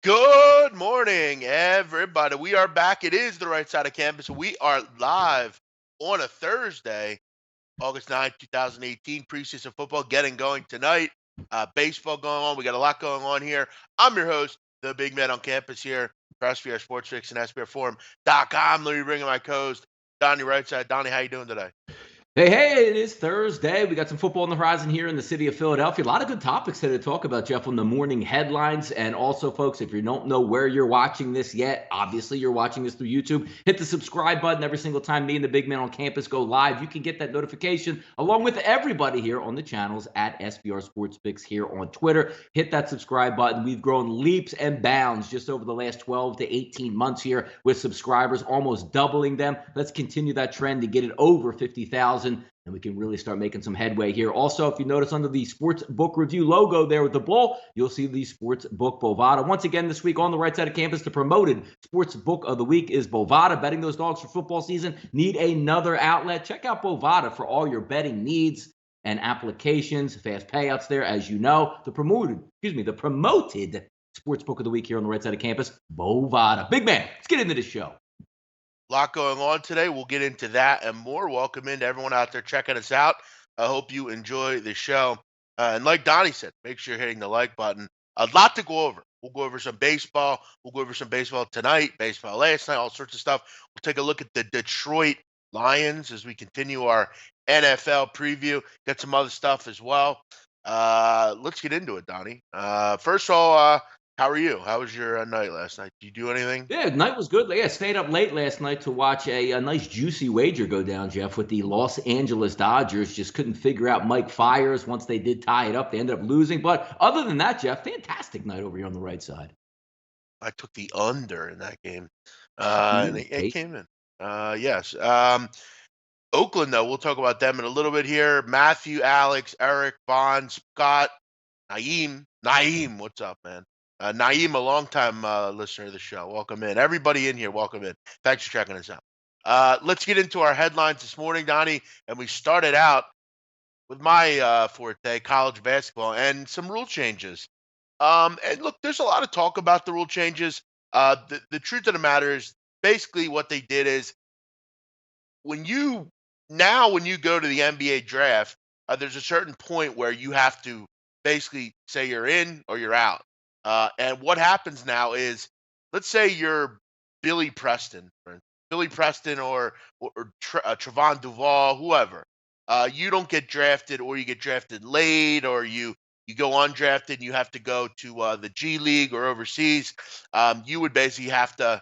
Good morning, everybody. We are back. It is the right side of campus. We are live on a Thursday, August 9th, 2018. Preseason football getting going tonight. Baseball going on. We got a lot going on here. I'm your host, the big man on campus here for SBR Sports Fix and SBRForum.com. Let me bring in my co-host, Donnie Rightside. Donnie, how you doing today? Hey, it is Thursday. We got some football on the horizon here in the city of Philadelphia. A lot of good topics today to talk about, Jeff, on the morning headlines. And also, folks, if you don't know where you're watching this yet, obviously you're watching this through YouTube. Hit the subscribe button every single time me and the big man on campus go live. You can get that notification along with everybody here on the channels at SBR Sports Picks here on Twitter. Hit that subscribe button. We've grown leaps and bounds just over the last 12 to 18 months here with subscribers, almost doubling them. Let's continue that trend to get it over 50,000. And we can really start making some headway here. Also, if you notice under the Sportsbook Review logo there with the bull, you'll see the Sportsbook Bovada. Once again, this week on the right side of campus, the promoted Sportsbook of the week is Bovada. Betting those dogs for football season. Need another outlet? Check out Bovada for all your betting needs and applications. Fast payouts there, as you know. The promoted Sportsbook of the week here on the right side of campus, Bovada. Big man, let's get into the show. Lot going on today. We'll get into that and more. Welcome into everyone out there checking us out. I hope you enjoy the show. And like Donnie said, make sure you're hitting the like button. A lot to go over. We'll go over some baseball. We'll go over some baseball tonight, baseball last night, all sorts of stuff. We'll take a look at the Detroit Lions as we continue our NFL preview. Get some other stuff as well. Let's get into it, Donnie. First of all, how are you? How was your night last night? Did you do anything? Yeah, night was good. Yeah, stayed up late last night to watch a nice juicy wager go down, Jeff, with the Los Angeles Dodgers. Just couldn't figure out Mike Fiers. Once they did tie it up, they ended up losing. But other than that, Jeff, fantastic night over here on the right side. I took the under in that game, and Ooh, it hey. came in. Yes. Oakland, though, we'll talk about them in a little bit here. Matthew, Alex, Eric, Vaughn, Scott, Naeem, what's up, man? Naeem, a longtime listener of the show. Welcome in. Everybody in here, welcome in. Thanks for checking us out. Let's get into our headlines this morning, Donnie. And we started out with my forte, college basketball, and some rule changes. And look, there's a lot of talk about the rule changes. The truth of the matter is, basically, what they did is when you when you go to the NBA draft, there's a certain point where you have to basically say you're in or you're out. And what happens now is, let's say you're Billy Preston, Billy Preston or Trevon Duval, whoever. You don't get drafted, or you get drafted late, or you go undrafted and you have to go to the G League or overseas. You would basically have to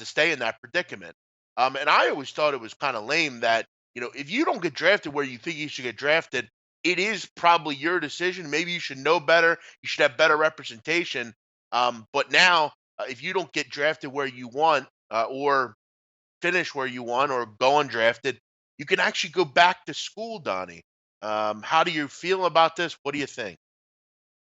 stay in that predicament. And I always thought it was kind of lame that, if you don't get drafted where you think you should get drafted, it is probably your decision. Maybe you should know better. You should have better representation. But now, if you don't get drafted where you want, or finish where you want, or go undrafted, you can actually go back to school, Donnie. How do you feel about this? What do you think?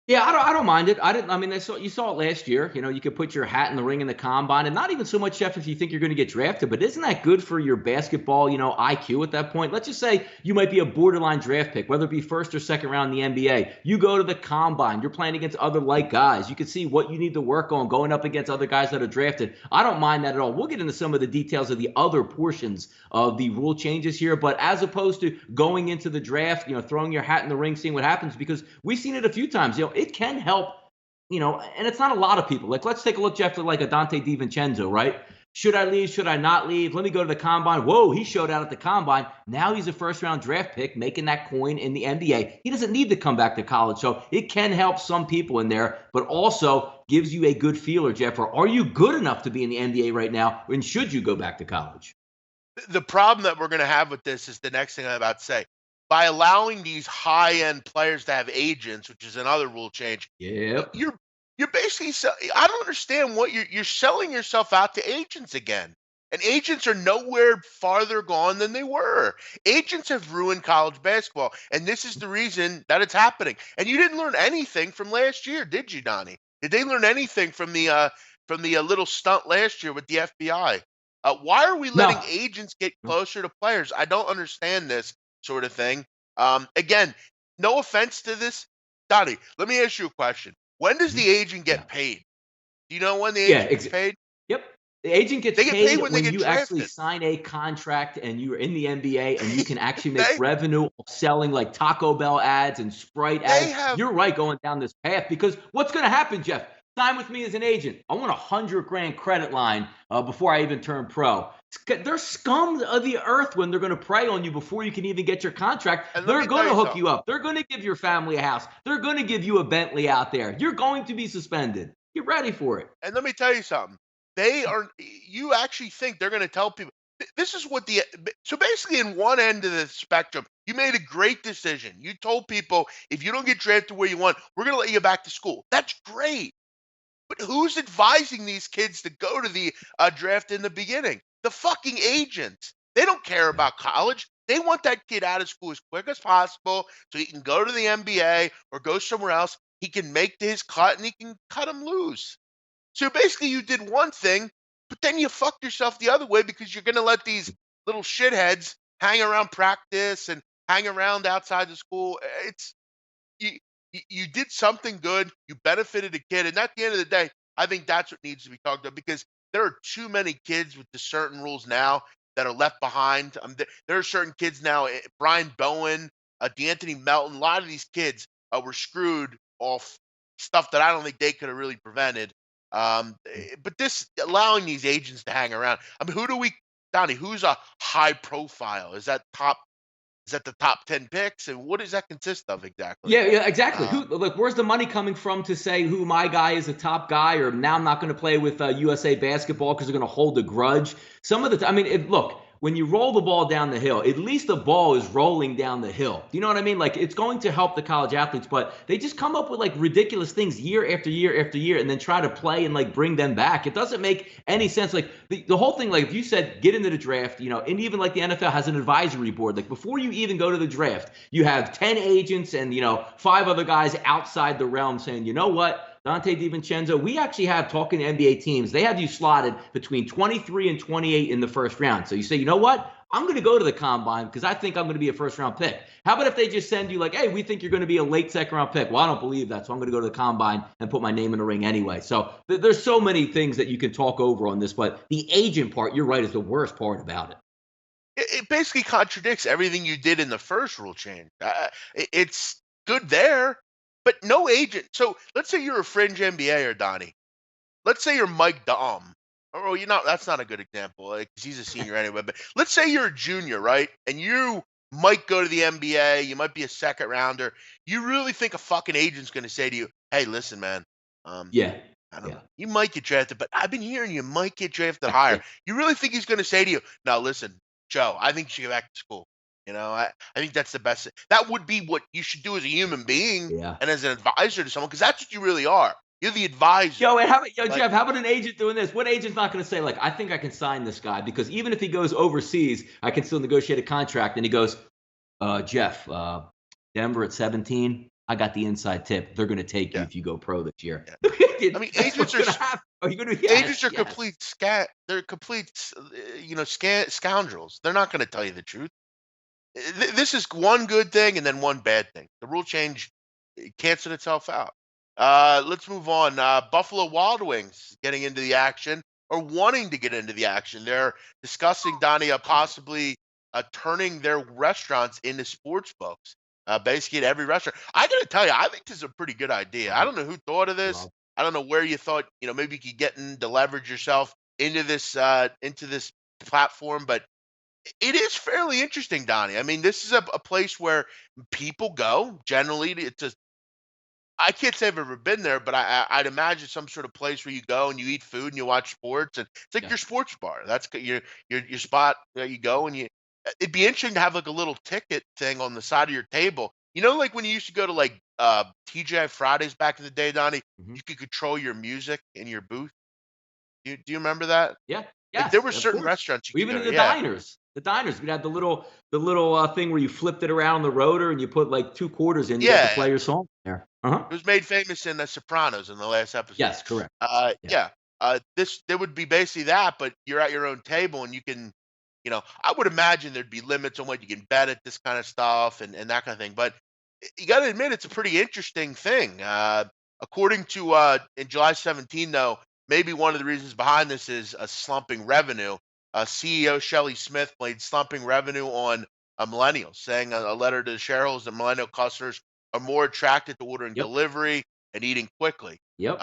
Yeah, I don't mind it. I didn't. I mean, you saw it last year. You could put your hat in the ring in the combine, and not even so much, Jeff, if you think you're going to get drafted. But isn't that good for your basketball, IQ at that point? Let's just say you might be a borderline draft pick, whether it be first or second round in the NBA. You go to the combine. You're playing against other like guys. You can see what you need to work on going up against other guys that are drafted. I don't mind that at all. We'll get into some of the details of the other portions of the rule changes here, but as opposed to going into the draft, throwing your hat in the ring, seeing what happens, because we've seen it a few times. It can help, and it's not a lot of people. Like, let's take a look, Jeff, at like a Dante DiVincenzo, right? Should I leave? Should I not leave? Let me go to the combine. Whoa, he showed out at the combine. Now he's a first-round draft pick making that coin in the NBA. He doesn't need to come back to college. So it can help some people in there, but also gives you a good feeler, Jeff, or are you good enough to be in the NBA right now, and should you go back to college? The problem that we're going to have with this is the next thing I'm about to say. By allowing these high-end players to have agents, which is another rule change, Yep. you're basically I don't understand what you're selling yourself out to agents again. And agents are nowhere farther gone than they were. Agents have ruined college basketball, and this is the reason that it's happening. And you didn't learn anything from last year, did you, Donnie? Did they learn anything from the little stunt last year with the FBI? Why are we letting No. agents get closer to players? I don't understand this sort of thing. Again, no offense to this, Donnie. Let me ask you a question. When does the agent Yeah. get paid? Do you know when the Yeah, agent gets paid? yep. The agent gets They get paid paid when they when get you actually drafted. sign a contract and you're in the NBA and you can actually make They revenue selling like Taco Bell ads and Sprite they ads. have You're right going down this path because what's going to happen, Jeff? Sign with me as an agent. I want $100,000 credit line before I even turn pro. They're scum of the earth when they're going to prey on you before you can even get your contract. and let They're me tell going to you hook something. you up. They're going to give your family a house. They're going to give you a Bentley out there. You're going to be suspended. Get ready for it. And let me tell you something. They are. You actually think they're going to tell people? This is what the. So basically, in one end of the spectrum, you made a great decision. You told people if you don't get drafted where you want, we're going to let you back to school. That's great. But who's advising these kids to go to the draft in the beginning? The fucking agents. They don't care about college. They want that kid out of school as quick as possible so he can go to the NBA or go somewhere else. He can make his cut and he can cut him loose. So basically, you did one thing, but then you fucked yourself the other way because you're going to let these little shitheads hang around practice and hang around outside the school. It's you, you did something good. You benefited a kid, and at the end of the day, I think that's what needs to be talked about because there are too many kids with the certain rules now that are left behind. There are certain kids now. Brian Bowen, D'Anthony Melton. A lot of these kids were screwed off stuff that I don't think they could have really prevented. But this allowing these agents to hang around. I mean, who do we, Donnie? Who's a high profile? Is that top? Is that the top 10 picks? And what does that consist of exactly? Yeah, exactly. Who Um, look? Where's the money coming from to say who my guy is a top guy, or now I'm not going to play with USA basketball because they're going to hold a grudge? Some of the, I mean, look, when you roll the ball down the hill, at least the ball is rolling down the hill. Do you know what I mean? Like it's going to help the college athletes, but they just come up with like ridiculous things year after year after year, and then try to play and like bring them back. It doesn't make any sense. Like the whole thing, like if you said get into the draft, and even like the NFL has an advisory board. Like before you even go to the draft, you have 10 agents and 5 other guys outside the realm saying, you know what? Dante DiVincenzo, we actually have talking to NBA teams. They have you slotted between 23 and 28 in the first round. So you say, you know what? I'm going to go to the combine because I think I'm going to be a first round pick. How about if they just send you like, hey, we think you're going to be a late second round pick? Well, I don't believe that. So I'm going to go to the combine and put my name in the ring anyway. So there's so many things that you can talk over on this, but the agent part, you're right, is the worst part about it. it basically contradicts everything you did in the first rule change. It's good there, but no agent. So let's say you're a fringe NBA Donnie. Let's say you're Mike Dom. Oh, you're not. That's not a good example because he's a senior anyway. But let's say you're a junior, right? And you might go to the NBA. You might be a second rounder. You really think a fucking agent's going to say to you, "Hey, listen, man. Um, Yeah. I don't Yeah. know. You might get drafted, but I've been hearing you might get drafted higher." You really think he's going to say to you, "No, listen, Joe. I think you should get back to school." I think that's the best. That would be what you should do as a human being Yeah. and as an advisor to someone, because that's what you really are. You're the advisor. Yo, Like, Jeff, how about an agent doing this? What agent's not going to say, like, I think I can sign this guy because even if he goes overseas, I can still negotiate a contract. And he goes, Jeff, Denver at 17, I got the inside tip. They're going to take you yeah, if you go pro this year. yeah. I mean, That's what's going to happen. Are you going to? agents Yes, are yes. complete scat. They're complete, scoundrels. They're not going to tell you the truth. This is one good thing and then one bad thing. The rule change canceled itself out. Let's move on. Buffalo Wild Wings getting into the action or wanting to get into the action. They're discussing, Donnie, possibly turning their restaurants into sports books. Basically, at every restaurant. I got to tell you, I think this is a pretty good idea. I don't know who thought of this. I don't know where you thought, maybe you could get in to leverage yourself into this platform, but it is fairly interesting, Donnie. I mean, this is a place where people go. Generally, it's a I can't say I've ever been there, but I'd imagine some sort of place where you go and you eat food and you watch sports, and it's like Yeah. your sports bar. That's your spot that you go and you. It'd be interesting to have like a little ticket thing on the side of your table. Like when you used to go to like TGI Fridays back in the day, Donnie. Mhm. You could control your music in your booth. Do you remember that? Yeah. Like there Yes, were of certain course. restaurants you Or could even go in to. the Yeah. diners. The diners, we'd have the little thing where you flipped it around the rotor and you put like 2 quarters in. You got to Yeah. play your song there. It was made famous in The Sopranos in the last episode. Yes, correct. Yeah. Yeah. This there would be basically that, but you're at your own table and you can, I would imagine there'd be limits on what you can bet at this kind of stuff and that kind of thing. But you got to admit, it's a pretty interesting thing. According to in July 17, though, maybe one of the reasons behind this is a slumping revenue. CEO Shelley Smith blamed slumping revenue on millennials, saying a letter to the shareholders that millennial customers are more attracted to ordering Yep. delivery and eating quickly. Yep.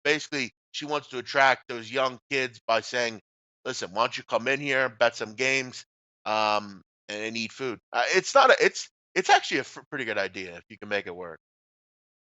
Basically, she wants to attract those young kids by saying, "Listen, why don't you come in here, bet some games, and eat food?" It's not a, it's actually a pretty good idea if you can make it work.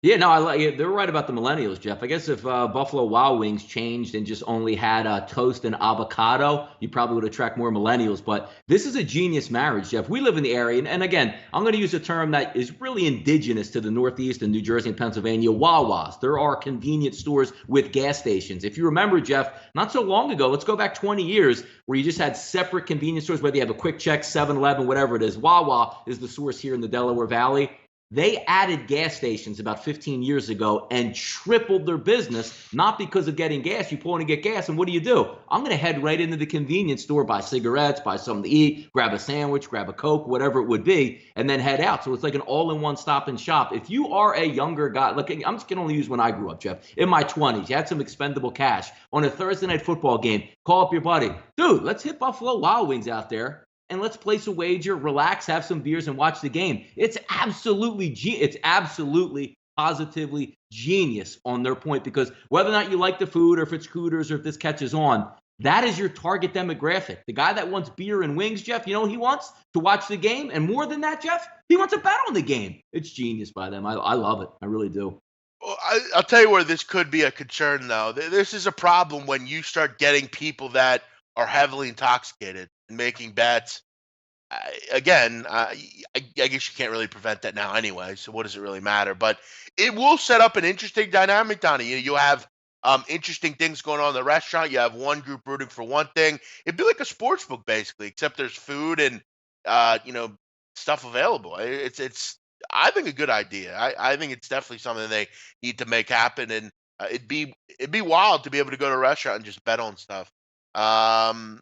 Yeah, no, I like it. They're right about the millennials, Jeff. I guess if Buffalo Wild Wings changed and just only had toast and avocado, you probably would attract more millennials. But this is a genius marriage, Jeff. We live in the area, and again, I'm going to use a term that is really indigenous to the Northeast and New Jersey and Pennsylvania, Wawas. There are convenience stores with gas stations. If you remember, Jeff, not so long ago, let's go back 20 years, where you just had separate convenience stores, whether you have a Quick Check, 7-Eleven, whatever it is. Wawa is the source here in the Delaware Valley. They added gas stations about 15 years ago and tripled their business, not because of getting gas. You pull in and get gas, and what do? I'm going to head right into the convenience store, buy cigarettes, buy something to eat, grab a sandwich, grab a Coke, whatever it would be, and then head out. So it's like an all-in-one stop and shop. If you are a younger guy, look, I'm just going to only use when I grew up, Jeff. In my 20s, you had some expendable cash. On a Thursday night football game, call up your buddy. Dude, let's hit Buffalo Wild Wings out there and let's place a wager, relax, have some beers, and watch the game. It's absolutely positively genius on their point, because whether or not you like the food or if it's Hooters or if this catches on, that is your target demographic. The guy that wants beer and wings, Jeff, you know what he wants? To watch the game. And more than that, Jeff, he wants a bet on the game. It's genius by them. I love it. I really do. Well, I'll tell you where this could be a concern, though. This is a problem when you start getting people that are heavily intoxicated and making bets. Again, I guess you can't really prevent that now anyway. So what does it really matter? But it will set up an interesting dynamic, Donnie. You'll have interesting things going on in the restaurant. You have one group rooting for one thing. It'd be like a sports book basically, except there's food and you know, stuff available. It's I think a good idea. I think it's definitely something they need to make happen, and it'd be wild to be able to go to a restaurant and just bet on stuff. Um,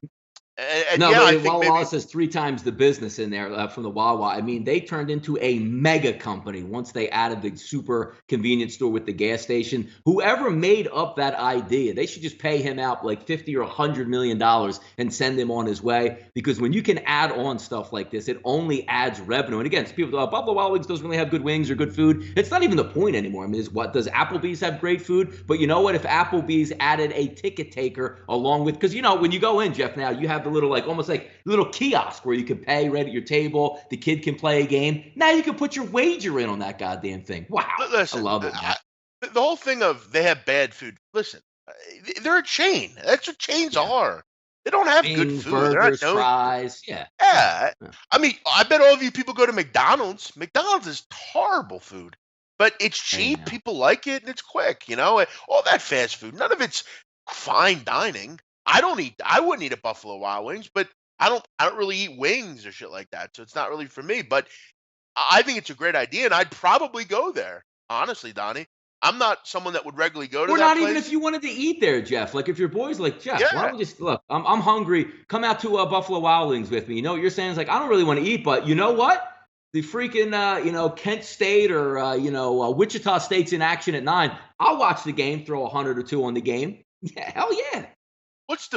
and No, yeah, I but think Wawa maybe. says 3 times the business in there from the Wawa. I mean, they turned into a mega company once they added the super convenience store with the gas station. Whoever made up that idea, they should just pay him out like 50 or $100 million and send him on his way. Because when you can add on stuff like this, it only adds revenue. And again, people, Buffalo Wild Wings doesn't really have good wings or good food. It's not even the point anymore. I mean, is what does Applebee's have great food? But you know what? If Applebee's added a ticket taker along with, because you know when you go in, Jeff, now you have the little, like almost like little kiosk where you can pay right at your table. The kid can play a game. Now you can put your wager in on that goddamn thing. Wow. I Listen, love it, man. the whole thing of they have bad food. Listen, they're a chain. That's what chains Yeah. are. They don't have good Wings, food. They're not burgers, known. fries. Yeah. Yeah, Yeah. I mean, I bet all of you people go to McDonald's. McDonald's is horrible food, but it's Hey, cheap. now. People like it, and it's quick. All that fast food. None of it's fine dining. I wouldn't eat at Buffalo Wild Wings, but I don't really eat wings or shit like that, so it's not really for me. But I think it's a great idea, and I'd probably go there. Honestly, Donnie, I'm not someone that would regularly go to Or that not even if place. you wanted to eat there, Jeff. Like if your boy's like, Jeff, why Yeah, don't we just look? I'm hungry. Come out to Buffalo Wild Wings with me. You know what you're saying? Is like, I don't really want to eat, but you know what? The freaking Kent State or Wichita State's in action at 9. I'll watch the game, throw 100 or 2 on the game. Yeah, hell yeah. what's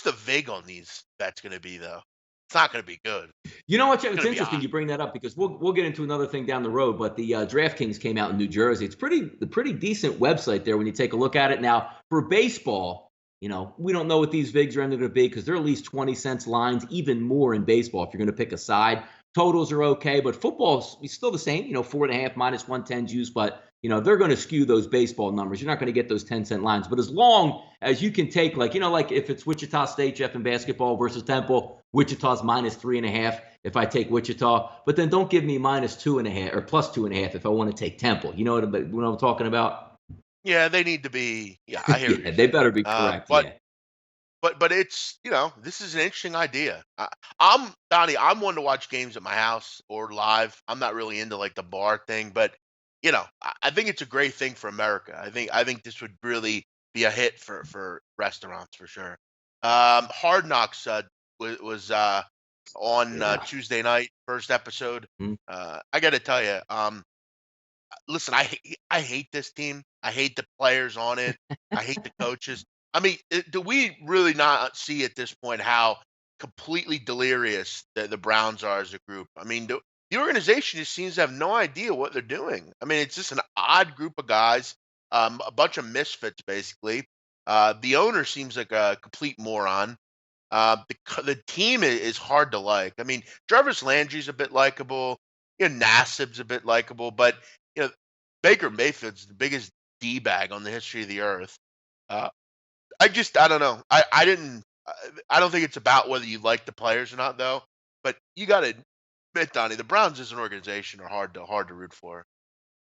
the vig on these bets going to be though? It's not going to be good. You know what, Jeff? It's It's going to be interesting odd. you bring that up because we'll get into another thing down the road. But the DraftKings came out in New Jersey. It's a pretty decent website there when you take a look at it. Now for baseball, we don't know what these VIGs are going to be because they're at least 20 cents lines, even more in baseball if you're going to pick a side. Totals are okay, but football's still the same. 4.5 minus 110 juice, but they're going to skew those baseball numbers. You're not going to get those 10-cent lines. But as long as you can take like if it's Wichita State, Jeff, in basketball versus Temple, Wichita's minus 3.5 if I take Wichita, but then don't give me minus 2.5 or plus 2.5 if I want to take Temple. You know what I'm talking about? Yeah, they need to be. Yeah, I hear what Yeah, you're they saying. better be correct. But Yeah. but it's this is an interesting idea. I'm Donnie. I'm one to watch games at my house or live. I'm not really into like the bar thing, but I think it's a great thing for America. I think this would really be a hit for restaurants for sure. Hard Knocks was on Yeah. Tuesday night, first episode. Mhm. I got to tell you, listen, I hate this team. I hate the players on it. I hate the coaches. I mean, do we really not see at this point how completely delirious the Browns are as a group? I mean, the organization just seems to have no idea what they're doing. I mean, it's just an odd group of guys, a bunch of misfits, basically. The owner seems like a complete moron. The team is hard to like. I mean, Jarvis Landry's a bit likable. Nassib's a bit likable, but you know, Baker Mayfield's the biggest d bag on the history of the earth. Uh, I don't know. I don't think it's about whether you like the players or not, though. But you got to admit, Donnie, the Browns as an organization are hard to root for.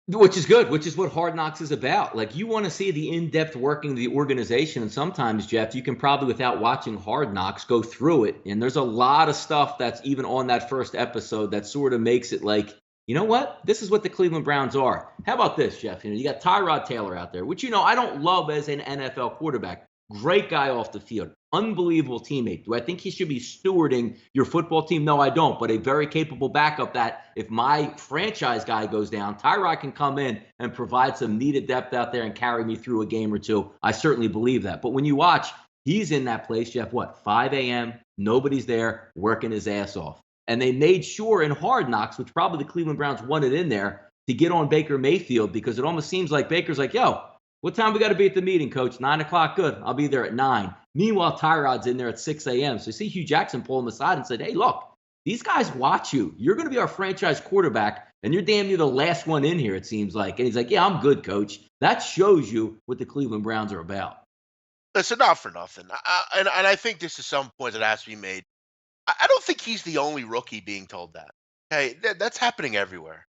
Which is good, which is what Hard Knocks is about. Like, you want to see the in-depth working of the organization, and sometimes, Jeff, you can probably, without watching Hard Knocks, go through it. And there's a lot of stuff that's even on that first episode that sort of makes it like, you know what? This is what the Cleveland Browns are. How about this, Jeff? You got Tyrod Taylor out there, which I don't love as an NFL quarterback. Great guy off the field. Unbelievable teammate. Do I think he should be stewarding your football team? No, I don't. But a very capable backup that if my franchise guy goes down, Tyrod can come in and provide some needed depth out there and carry me through a game or two. I certainly believe that. But when you watch, he's in that place, Jeff, 5 a.m., nobody's there, working his ass off. And they made sure in Hard Knocks, which probably the Cleveland Browns wanted in there, to get on Baker Mayfield, because it almost seems like Baker's like, yo, what time we got to be at the meeting, coach? 9 o'clock? Good. I'll be there at 9. Meanwhile, Tyrod's in there at 6 a.m. So you see Hugh Jackson pull him aside and said, hey, look, these guys watch you. You're going to be our franchise quarterback, and you're damn near the last one in here, it seems like. And he's like, yeah, I'm good, coach. That shows you what the Cleveland Browns are about. Listen, not for nothing. And I think this is some point that has to be made. I don't think he's the only rookie being told that. Hey, that's happening everywhere.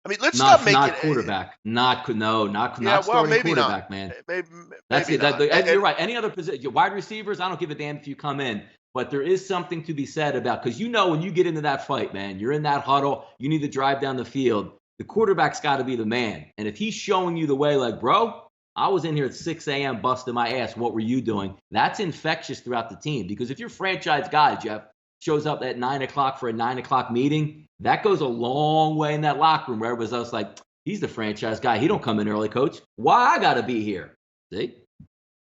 I mean, let's stop making not quarterback. Not starting maybe quarterback, not. man. Maybe That's it. not. You're right. Any other position, wide receivers, I don't give a damn if you come in. But there is something to be said about, because when you get into that fight, man, you're in that huddle, you need to drive down the field. The quarterback's got to be the man. And if he's showing you the way, like, bro, I was in here at 6 a.m. busting my ass. What were you doing? That's infectious throughout the team. Because if your franchise guy, Jeff, shows up at 9 o'clock for a 9 o'clock meeting, that goes a long way in that locker room where everybody's like, he's the franchise guy. He don't come in early, coach. Why I got to be here? See?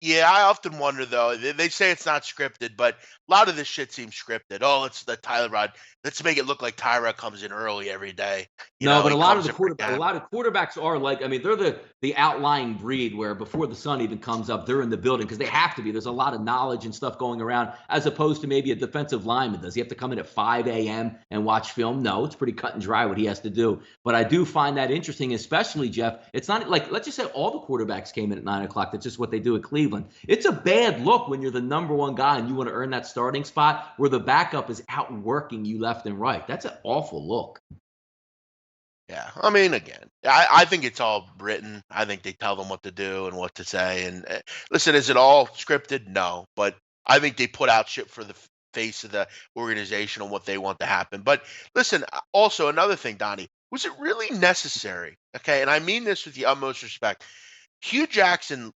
Yeah, I often wonder, though. They say it's not scripted, but a lot of this shit seems scripted. Oh, it's the Tyrod. Let's make it look like Tyrod comes in early every day. But a lot of quarterbacks are like, I mean, they're the outlying breed where before the sun even comes up, they're in the building because they have to be. There's a lot of knowledge and stuff going around, as opposed to maybe a defensive lineman. Does he have to come in at 5 a.m. and watch film? No, it's pretty cut and dry what he has to do. But I do find that interesting, especially, Jeff. It's not like, let's just say all the quarterbacks came in at 9 o'clock. That's just what they do at Cleveland. It's a bad look when you're the number one guy and you want to earn that starting spot where the backup is outworking you left and right. That's an awful look. Yeah, I mean, again, I think it's all written. I think they tell them what to do and what to say. And listen, is it all scripted? No, but I think they put out shit for the face of the organization on what they want to happen. But listen, also another thing, Donnie, was it really necessary? Okay, and I mean this with the utmost respect. Hugh Jackson,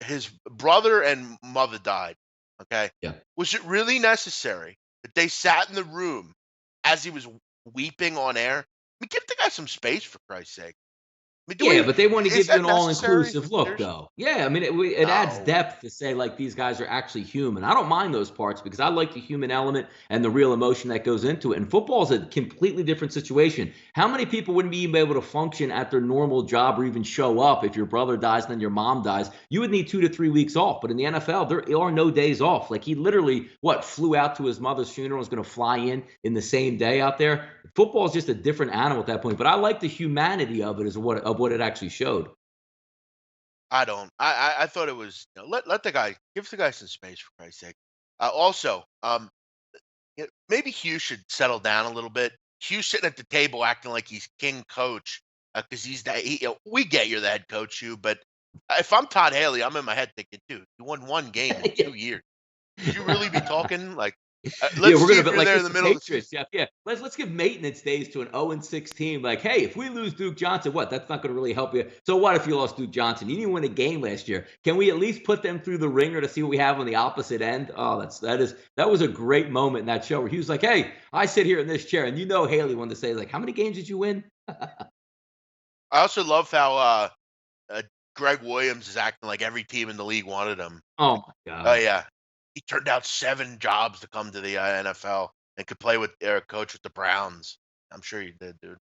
his brother and mother died. Okay, Yeah. Was it really necessary that they sat in the room as he was weeping on air? I mean, give the guy some space, for Christ's sake. I mean, But they want to is give you that an all-inclusive necessary? look, though. Yeah, I mean, it adds No. depth to say, like, these guys are actually human. I don't mind those parts because I like the human element and the real emotion that goes into it. And football is a completely different situation. How many people wouldn't be able to function at their normal job or even show up if your brother dies and then your mom dies? You would need 2 to 3 weeks off. But in the NFL, there are no days off. Like, he literally, flew out to his mother's funeral, was going to fly in the same day out there. Football is just a different animal at that point. But I like the humanity of it of what it actually showed. I don't. I thought it was let the guy give the guy some space, for Christ's sake. Also, maybe Hugh should settle down a little bit. Hugh sitting at the table acting like he's king coach because he's that. We get you're the head coach, Hugh, but if I'm Todd Haley, I'm in my head thinking, dude, you won one game in 2 years. Should you really be talking like? Let's We're see gonna if be you're like there in it's the the middle of the Patriots. season. Yeah. Let's give maintenance days to an 0-6 team. Like, hey, if we lose Duke Johnson, that's not going to really help you. So what if you lost Duke Johnson? You didn't win a game last year. Can we at least put them through the ringer to see what we have on the opposite end? Oh, that was a great moment in that show where he was like, hey, I sit here in this chair, and Haley wanted to say, like, how many games did you win? I also love how Greg Williams is acting like every team in the league wanted him. Oh my Oh God. yeah, he turned down 7 jobs to come to the NFL and could play with coach with the Browns. I'm sure he did, dude.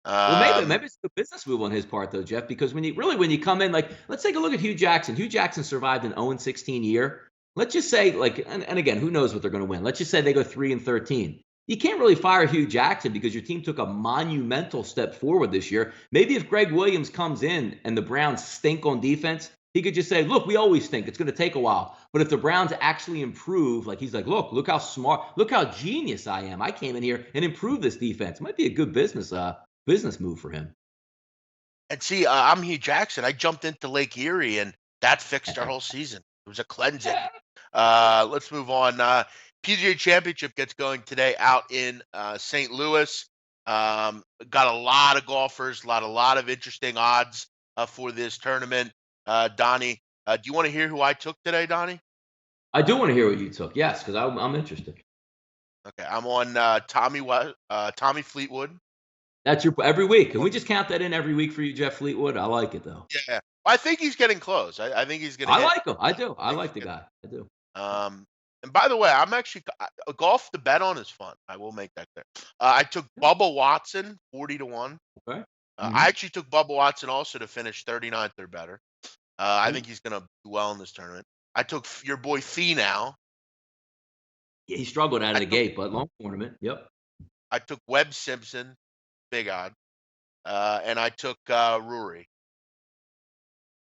Well, maybe Um, maybe it's a business move on his part though, Jeff, because when you come in, like let's take a look at Hugh Jackson. Hugh Jackson survived an 0-16 year. Let's just say, like, and again, who knows what they're going to win? Let's just say they go 3-13. You can't really fire Hugh Jackson because your team took a monumental step forward this year. Maybe if Greg Williams comes in and the Browns stink on defense, he could just say, "Look, we always stink. It's going to take a while." But if the Browns actually improve, like he's like, "Look how smart, look how genius I am. I came in here and improved this defense." It might be a good business move for him. and see, I'm Hugh Jackson. I jumped into Lake Erie, and that fixed our whole season. It was a cleansing. Let's move on. PGA Championship gets going today out in St. Louis. Got a lot of golfers, a lot of interesting odds for this tournament. Donnie, do you want to hear who I took today, Donnie? I do want to hear what you took. Yes, because I'm interested. Okay, I'm on Tommy Fleetwood. That's your every week. Can we just count that in every week for you, Jeff Fleetwood? I like it though. Yeah, I think he's getting close. I think he's going to I hit. like him. I do. I I think like he's the gonna. guy. I do. And by the way, I'm actually golf to bet on is fun. I will make that clear. I took Bubba Watson 40-1. Okay. I Hmm. actually took Bubba Watson also to finish 39th or better. I think he's going to do well in this tournament. I took your boy Finau. Yeah, he struggled out of I the took gate, but long tournament. Yep. I took Webb Simpson, big odd, and I took Rory.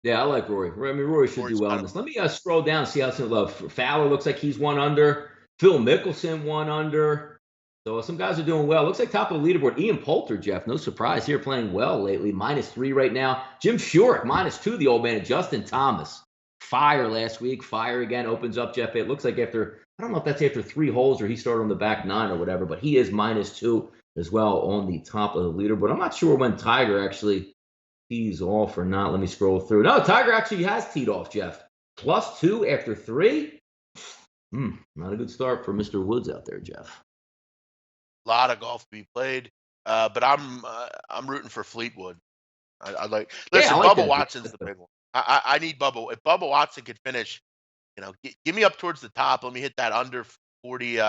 Yeah, I like Rory. I mean, Rory should do Rory's well kind in of this. Let me scroll down and see how some love. Fowler looks like he's 1 under. Phil Mickelson 1 under. So some guys are doing well. Looks like top of the leaderboard. Ian Poulter, Jeff. No surprise here, playing well lately. -3 right now. Jim Furyk -2. The old man. And Justin Thomas. Fire last week. Fire again. Opens up, Jeff. It looks like after I don't know if that's after 3 holes or he started on the back 9 or whatever, but he is -2 as well on the top of the leaderboard. I'm not sure when Tiger actually tees off or not. Let me scroll through. No, Tiger actually has teed off, Jeff. +2 after 3. Not a good start for Mr. Woods out there, Jeff. lot of golf to be played, but I'm rooting for Fleetwood. I like. Yeah, I Listen, like Bubba that. Watson's the big one. I need Bubba. If Bubba Watson could finish, give me up towards the top. Let me hit that under 40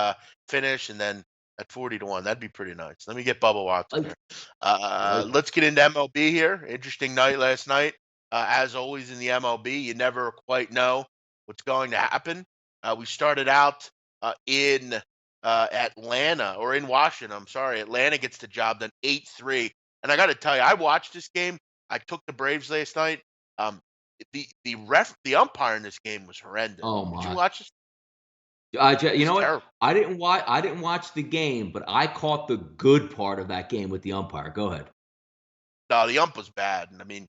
finish, and then at 40-1, that'd be pretty nice. Let me get Bubba Watson Like, there. I like Let's get into MLB here. Interesting night last night. As always in the MLB, you never quite know what's going to happen. We started out in Atlanta or in Washington. I'm sorry, Atlanta gets the job done 8-3. And I got to tell you, I watched this game. I took the Braves last night. Um, the umpire in this game was horrendous. Oh Did you my. watch this? It You was know what? terrible. I didn't watch the game, but I caught the good part of that game with the umpire. Go ahead. No, the ump was bad. I mean,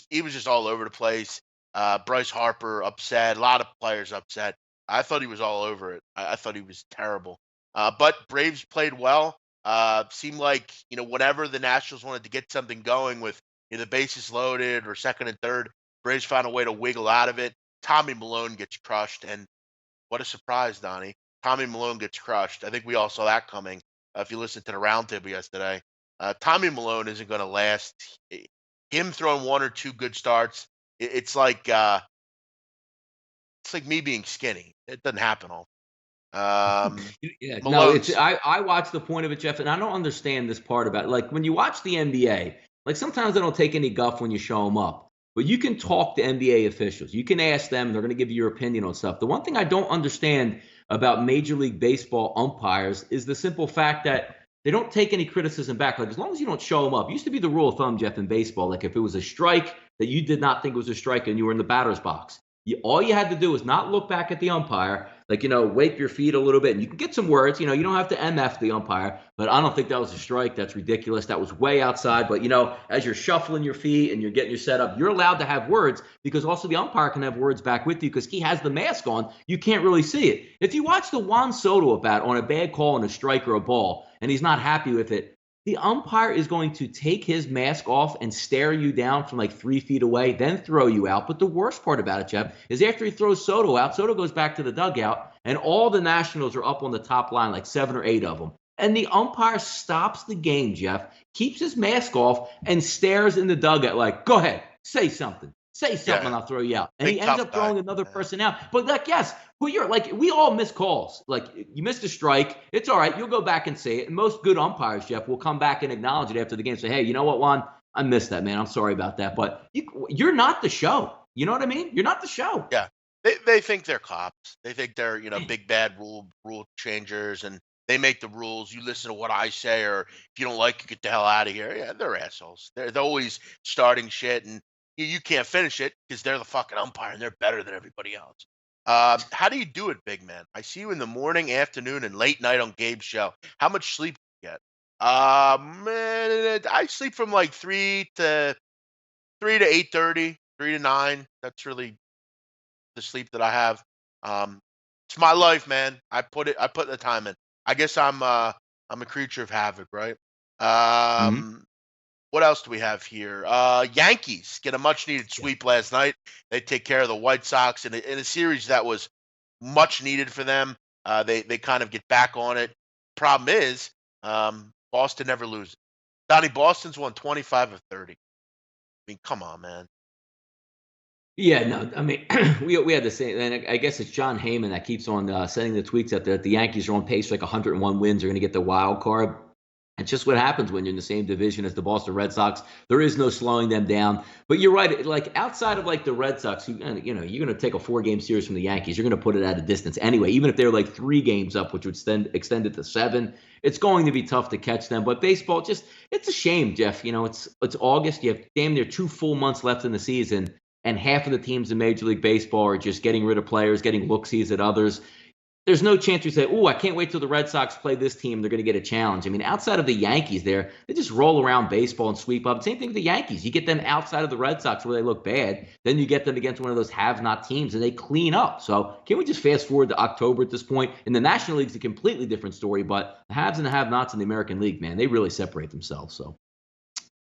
he was just all over the place. Bryce Harper upset. A lot of players upset. I thought he was all over it. I thought he was terrible. But Braves played well. Seemed like whenever the Nationals wanted to get something going with the bases loaded or second and third, Braves found a way to wiggle out of it. Tommy Malone gets crushed, and what a surprise, Donnie. Tommy Malone gets crushed. I think we all saw that coming. If you listened to the roundtable yesterday, Tommy Malone isn't going to last. Him throwing 1 or 2 good starts, it's like me being skinny. It doesn't happen all. Yeah, no, it's Malone's I watch the point of it, Jeff, and I don't understand this part about it. Like when you watch the NBA, like sometimes they don't take any guff when you show them up, but you can talk to NBA officials. You can ask them; they're going to give you your opinion on stuff. The one thing I don't understand about Major League Baseball umpires is the simple fact that they don't take any criticism back. Like as long as you don't show them up, it used to be the rule of thumb, Jeff, in baseball. Like if it was a strike that you did not think was a strike and you were in the batter's box, all you had to do was not look back at the umpire, like, wake your feet a little bit. And you can get some words, you don't have to MF the umpire, but I don't think that was a strike. That's ridiculous. That was way outside. But, as you're shuffling your feet and you're getting your setup, you're allowed to have words because also the umpire can have words back with you because he has the mask on. You can't really see it. If you watch the Juan Soto at bat on a bad call on a strike or a ball and he's not happy with it, the umpire is going to take his mask off and stare you down from like 3 feet away, then throw you out. But the worst part about it, Jeff, is after he throws Soto out, Soto goes back to the dugout, and all the Nationals are up on the top line, like 7 or 8 of them. And the umpire stops the game, Jeff, keeps his mask off, and stares in the dugout like, go ahead, say something. Say something and Yeah, I'll throw you out. And he big ends tough up guy. throwing another Yeah. person out. But like, yes, who you're like, we all miss calls. Like you missed a strike. It's all right. You'll go back and say it. And most good umpires, Jeff, will come back and acknowledge it after the game. Say, hey, you know what, Juan? I missed that, man. I'm sorry about that. But you're not the show. You know what I mean? You're not the show. Yeah. They think they're cops. They think they're, big bad rule changers, and they make the rules. You listen to what I say, or if you don't like it, get the hell out of here. Yeah, they're assholes. They're always starting shit, and you can't finish it because they're the fucking umpire and they're better than everybody else. How do you do it, big man? I see you in the morning, afternoon, and late night on Gabe's show. How much sleep do you get? Man, I sleep from like 3 to 8:30, 3 to 9. That's really the sleep that I have. Um, it's my life, man. I put the time in. I guess I'm a creature of havoc, right? Mhm. Um, what else do we have here? Yankees get a much needed Yeah. sweep last night. They take care of the White Sox in a series that was much needed for them. They kind of get back on it. Problem is, Boston never loses. Donnie, Boston's won 25 of 30. I mean, come on, man. Yeah, no, I mean, we had the same, and I guess it's John Heyman that keeps on sending the tweets out there that the Yankees are on pace for like 101 wins. They're going to get the wild card. It's just what happens when you're in the same division as the Boston Red Sox. There is no slowing them down. But you're right. Like outside of like the Red Sox, who you're going to take a 4-game series from the Yankees. You're going to put it at a distance anyway. Even if they're like 3 games up, which would extend it to 7, it's going to be tough to catch them. But baseball, just it's a shame, Jeff. It's August. You have damn near 2 full months left in the season, and half of the teams in Major League Baseball are just getting rid of players, getting look-sees at others. There's no chance we say, "Oh, I can't wait till the Red Sox play this team. They're going to get a challenge." I mean, outside of the Yankees, they just roll around baseball and sweep up. Same thing with the Yankees. You get them outside of the Red Sox where they look bad, then you get them against one of those have-not teams, and they clean up. So, can we just fast forward to October at this point? In the National League's a completely different story, but the haves and the have-nots in the American League, man, they really separate themselves. So,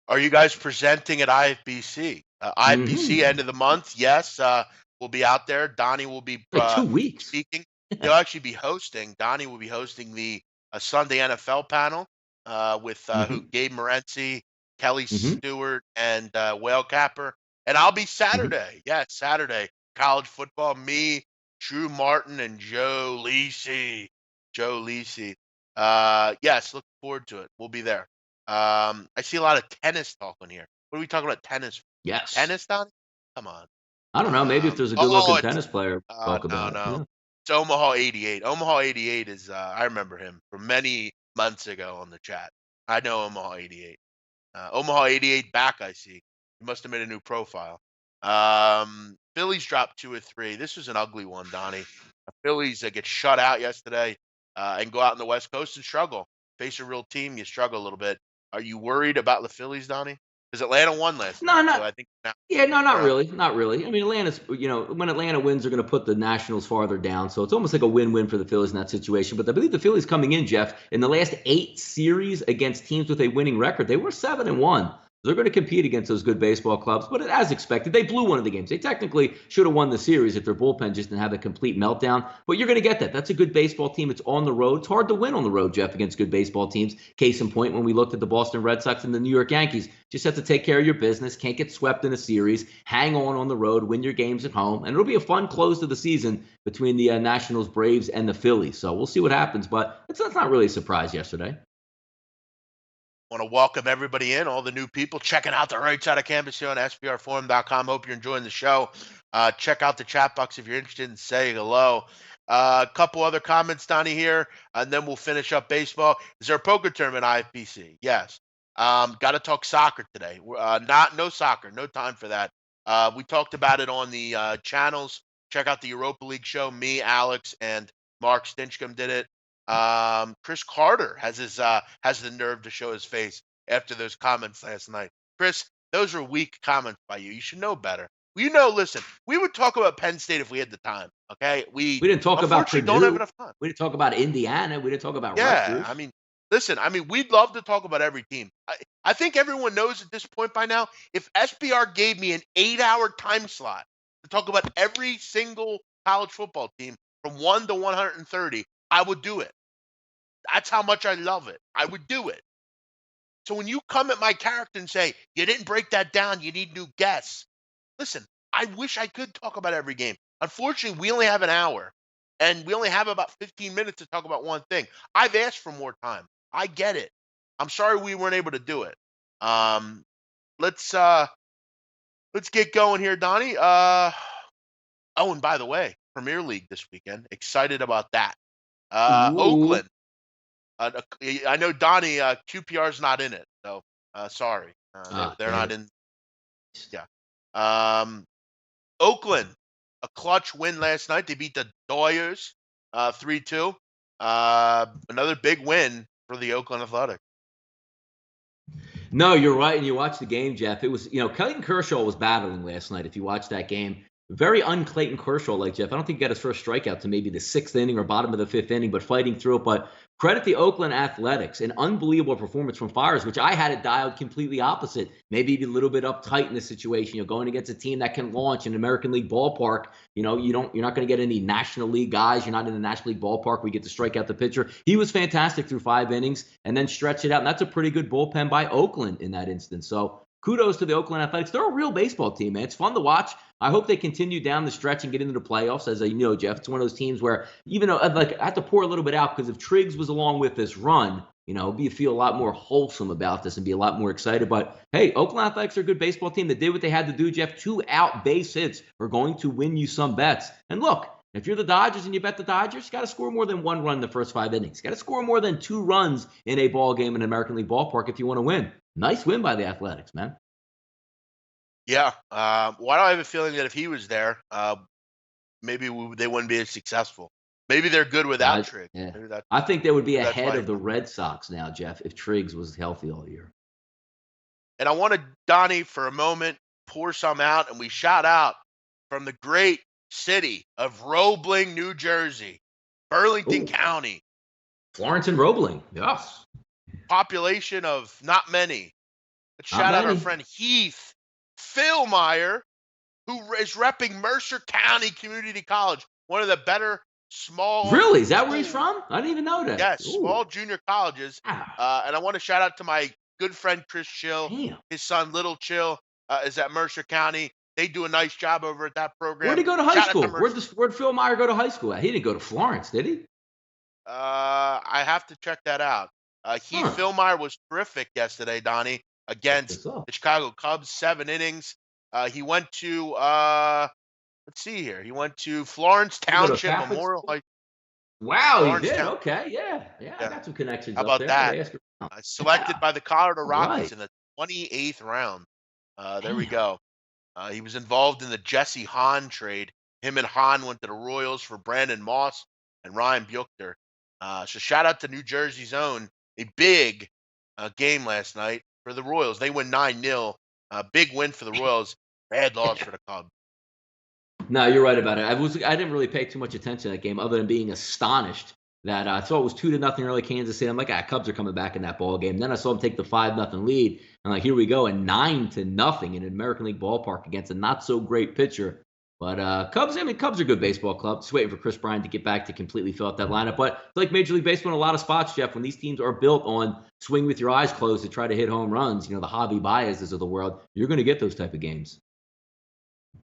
Are you guys presenting at IFBC? IFBC hmm end of the month. Yes, we'll be out there. Donnie will be like 2 weeks. speaking. He'll actually be hosting. Donnie will be hosting the Sunday NFL panel with who hmm Gabe Morency, Kelly hmm Stewart, and Whale Capper. And I'll be hmm Saturday. Yes, Saturday. College football. Me, Drew Martin, and Joe Lisi. Joe Lisi. Yes, look forward to it. We'll be there. I see a lot of tennis talk on here. What are we talking about tennis? Yes. Tennis, Donnie? Come on. I don't know. Maybe if there's a Oh, good-looking it's tennis player, talk no, about it. no. Yeah. It's Omaha 88. Omaha 88 is I remember him from many months ago on the chat. I know Omaha 88. Omaha 88 back, I see. He must have made a new profile. Phillies dropped 2 or 3. This was an ugly one, Donnie. The Phillies get shut out yesterday and go out on the West Coast and struggle. Face a real team, you struggle a little bit. Are you worried about the Phillies, Donnie? Because Atlanta won last No, night, so not I think now yeah, no, not they're up. really, not really. I mean, Atlanta's, when Atlanta wins, they're going to put the Nationals farther down, so it's almost like a win-win for the Phillies in that situation. But I believe the Phillies coming in, Jeff, in the last 8 series against teams with a winning record, they were 7-1. They're going to compete against those good baseball clubs, but as expected, they blew one of the games. They technically should have won the series if their bullpen just didn't have a complete meltdown. But you're going to get that. That's a good baseball team. It's on the road. It's hard to win on the road, Jeff, against good baseball teams. Case in point, when we looked at the Boston Red Sox and the New York Yankees, just have to take care of your business. Can't get swept in a series. Hang on the road. Win your games at home, and it'll be a fun close to the season between the Nationals, Braves, and the Phillies. So we'll see what happens. But that's not really a surprise yesterday. Want to welcome everybody in, all the new people checking out the right side of campus here on SBRforum.com. Hope you're enjoying the show. Check out the chat box if you're interested in saying hello. A couple other comments, Donnie, here, and then we'll finish up baseball. Is there a poker tournament at IFBC? Yes. Got to talk soccer today. No soccer, no time for that. We talked about it on the channels. Check out the Europa League show. Me, Alex, and Mark Stinchcomb did it. Chris Carter has the nerve to show his face after those comments last night. Chris, those are weak comments by you. You should know better. Listen, we would talk about Penn State if we had the time. Okay, we We didn't talk about unfortunately don't have Purdue. enough time. We didn't talk about Indiana. We didn't talk about Yeah, I Rutgers. mean, listen, we'd love to talk about every team. I think everyone knows at this point by now. If SBR gave me an 8-hour time slot to talk about every single college football team from 1 to 130, I would do it. That's how much I love it. I would do it. So when you come at my character and say, you didn't break that down, you need new guests. Listen, I wish I could talk about every game. Unfortunately, we only have an hour, and we only have about 15 minutes to talk about one thing. I've asked for more time. I get it. I'm sorry we weren't able to do it. Um, let's uh let's get going here, Donnie. Oh, and by the way, Premier League this weekend. Excited about that. Ooh. Oakland. I know Donnie. QPR's not in it, so sorry. They're Damn not it. in. Yeah. Um, Oakland, a clutch win last night. They beat the Doyers 3-2. Another big win for the Oakland Athletics. No, you're right. And you watched the game, Jeff. It was, Clayton Kershaw was battling last night. If you watched that game, very un-Clayton Kershaw like Jeff. I don't think he got his first strikeout to maybe the sixth inning or bottom of the fifth inning, but fighting through it. But credit the Oakland Athletics, an unbelievable performance from Fires, which I had it dialed completely opposite. Maybe a little bit uptight in this situation. You're going against a team that can launch in an American League ballpark. You're not going to get any National League guys. You're not in the National League ballpark where you get to strike out the pitcher. He was fantastic through 5 innings and then stretch it out. And that's a pretty good bullpen by Oakland in that instance. So kudos to the Oakland Athletics. They're a real baseball team, man. It's fun to watch. I hope they continue down the stretch and get into the playoffs. As you know, Jeff, it's one of those teams where even though I have to pour a little bit out because if Triggs was along with this run, you feel a lot more wholesome about this and be a lot more excited. But hey, Oakland Athletics are a good baseball team. They did what they had to do, Jeff. 2 out base hits are going to win you some bets. And look, if you're the Dodgers and you bet the Dodgers, you got to score more than 1 run in the first 5 innings. You got to score more than 2 runs in a ball game in an American League ballpark if you want to win. Nice win by the Athletics, man. Yeah. Why do I have a feeling that if he was there, maybe they wouldn't be as successful? Maybe they're good without Triggs. Yeah. Maybe that's I think they would be maybe that's ahead why. of the Red Sox now, Jeff, if Triggs was healthy all year. And I wanted Donnie for a moment pour some out, and we shout out from the great city of Roebling, New Jersey, Burlington Oh, County, Florence and Roebling. Yes. population of not many. Let's Not shout out our many. friend Heath Philmeyer, who is repping Mercer County Community College, one of the better small Really? Is that where he's schools. from? I didn't even know that. Yes, Ooh. small junior colleges. Ah, And I want to shout out to my good friend Chris Chill. damn. His son Little Chill is at Mercer County. They do a nice job over at that Where'd program. he go to high Shout out to school? Mercer. Where'd Phil Meyer go to high school at? He didn't go to Florence, did he? I have to check that out. Heath Huh. Philmeyer was terrific yesterday, Donnie, That's against what's up. the Chicago Cubs, 7 innings. He went to let's see here. He went to Florence Did he go to Township Catholic Memorial school? High. Wow, he Florence did. Town. Okay, yeah. Yeah, I Yeah. got some connections How up about there. I gotta that? ask around. Selected Yeah. by the Colorado All Rockies right. in the 28th round. There we Damn. go. He was involved in the Jesse Hahn trade. Him and Hahn went to the Royals for Brandon Moss and Ryan Buchter. So shout out to New Jersey's own. A big game last night for the Royals. They win 9-0. Big win for the Royals. Bad loss for the Cubs. No, you're right about it. I didn't really pay too much attention to that game, other than being astonished that I saw it was 2-0 early Kansas City. I'm like, Cubs are coming back in that ball game. Then I saw them take the 5-0 lead. I'm like, here we go, and 9-0 in an American League ballpark against a not so great pitcher. But Cubs, Cubs are a good baseball club. Just waiting for Chris Bryant to get back to completely fill out that lineup. But it's like Major League Baseball in a lot of spots, Jeff, when these teams are built on swing with your eyes closed to try to hit home runs, the Javi Baez's of the world, you're going to get those type of games.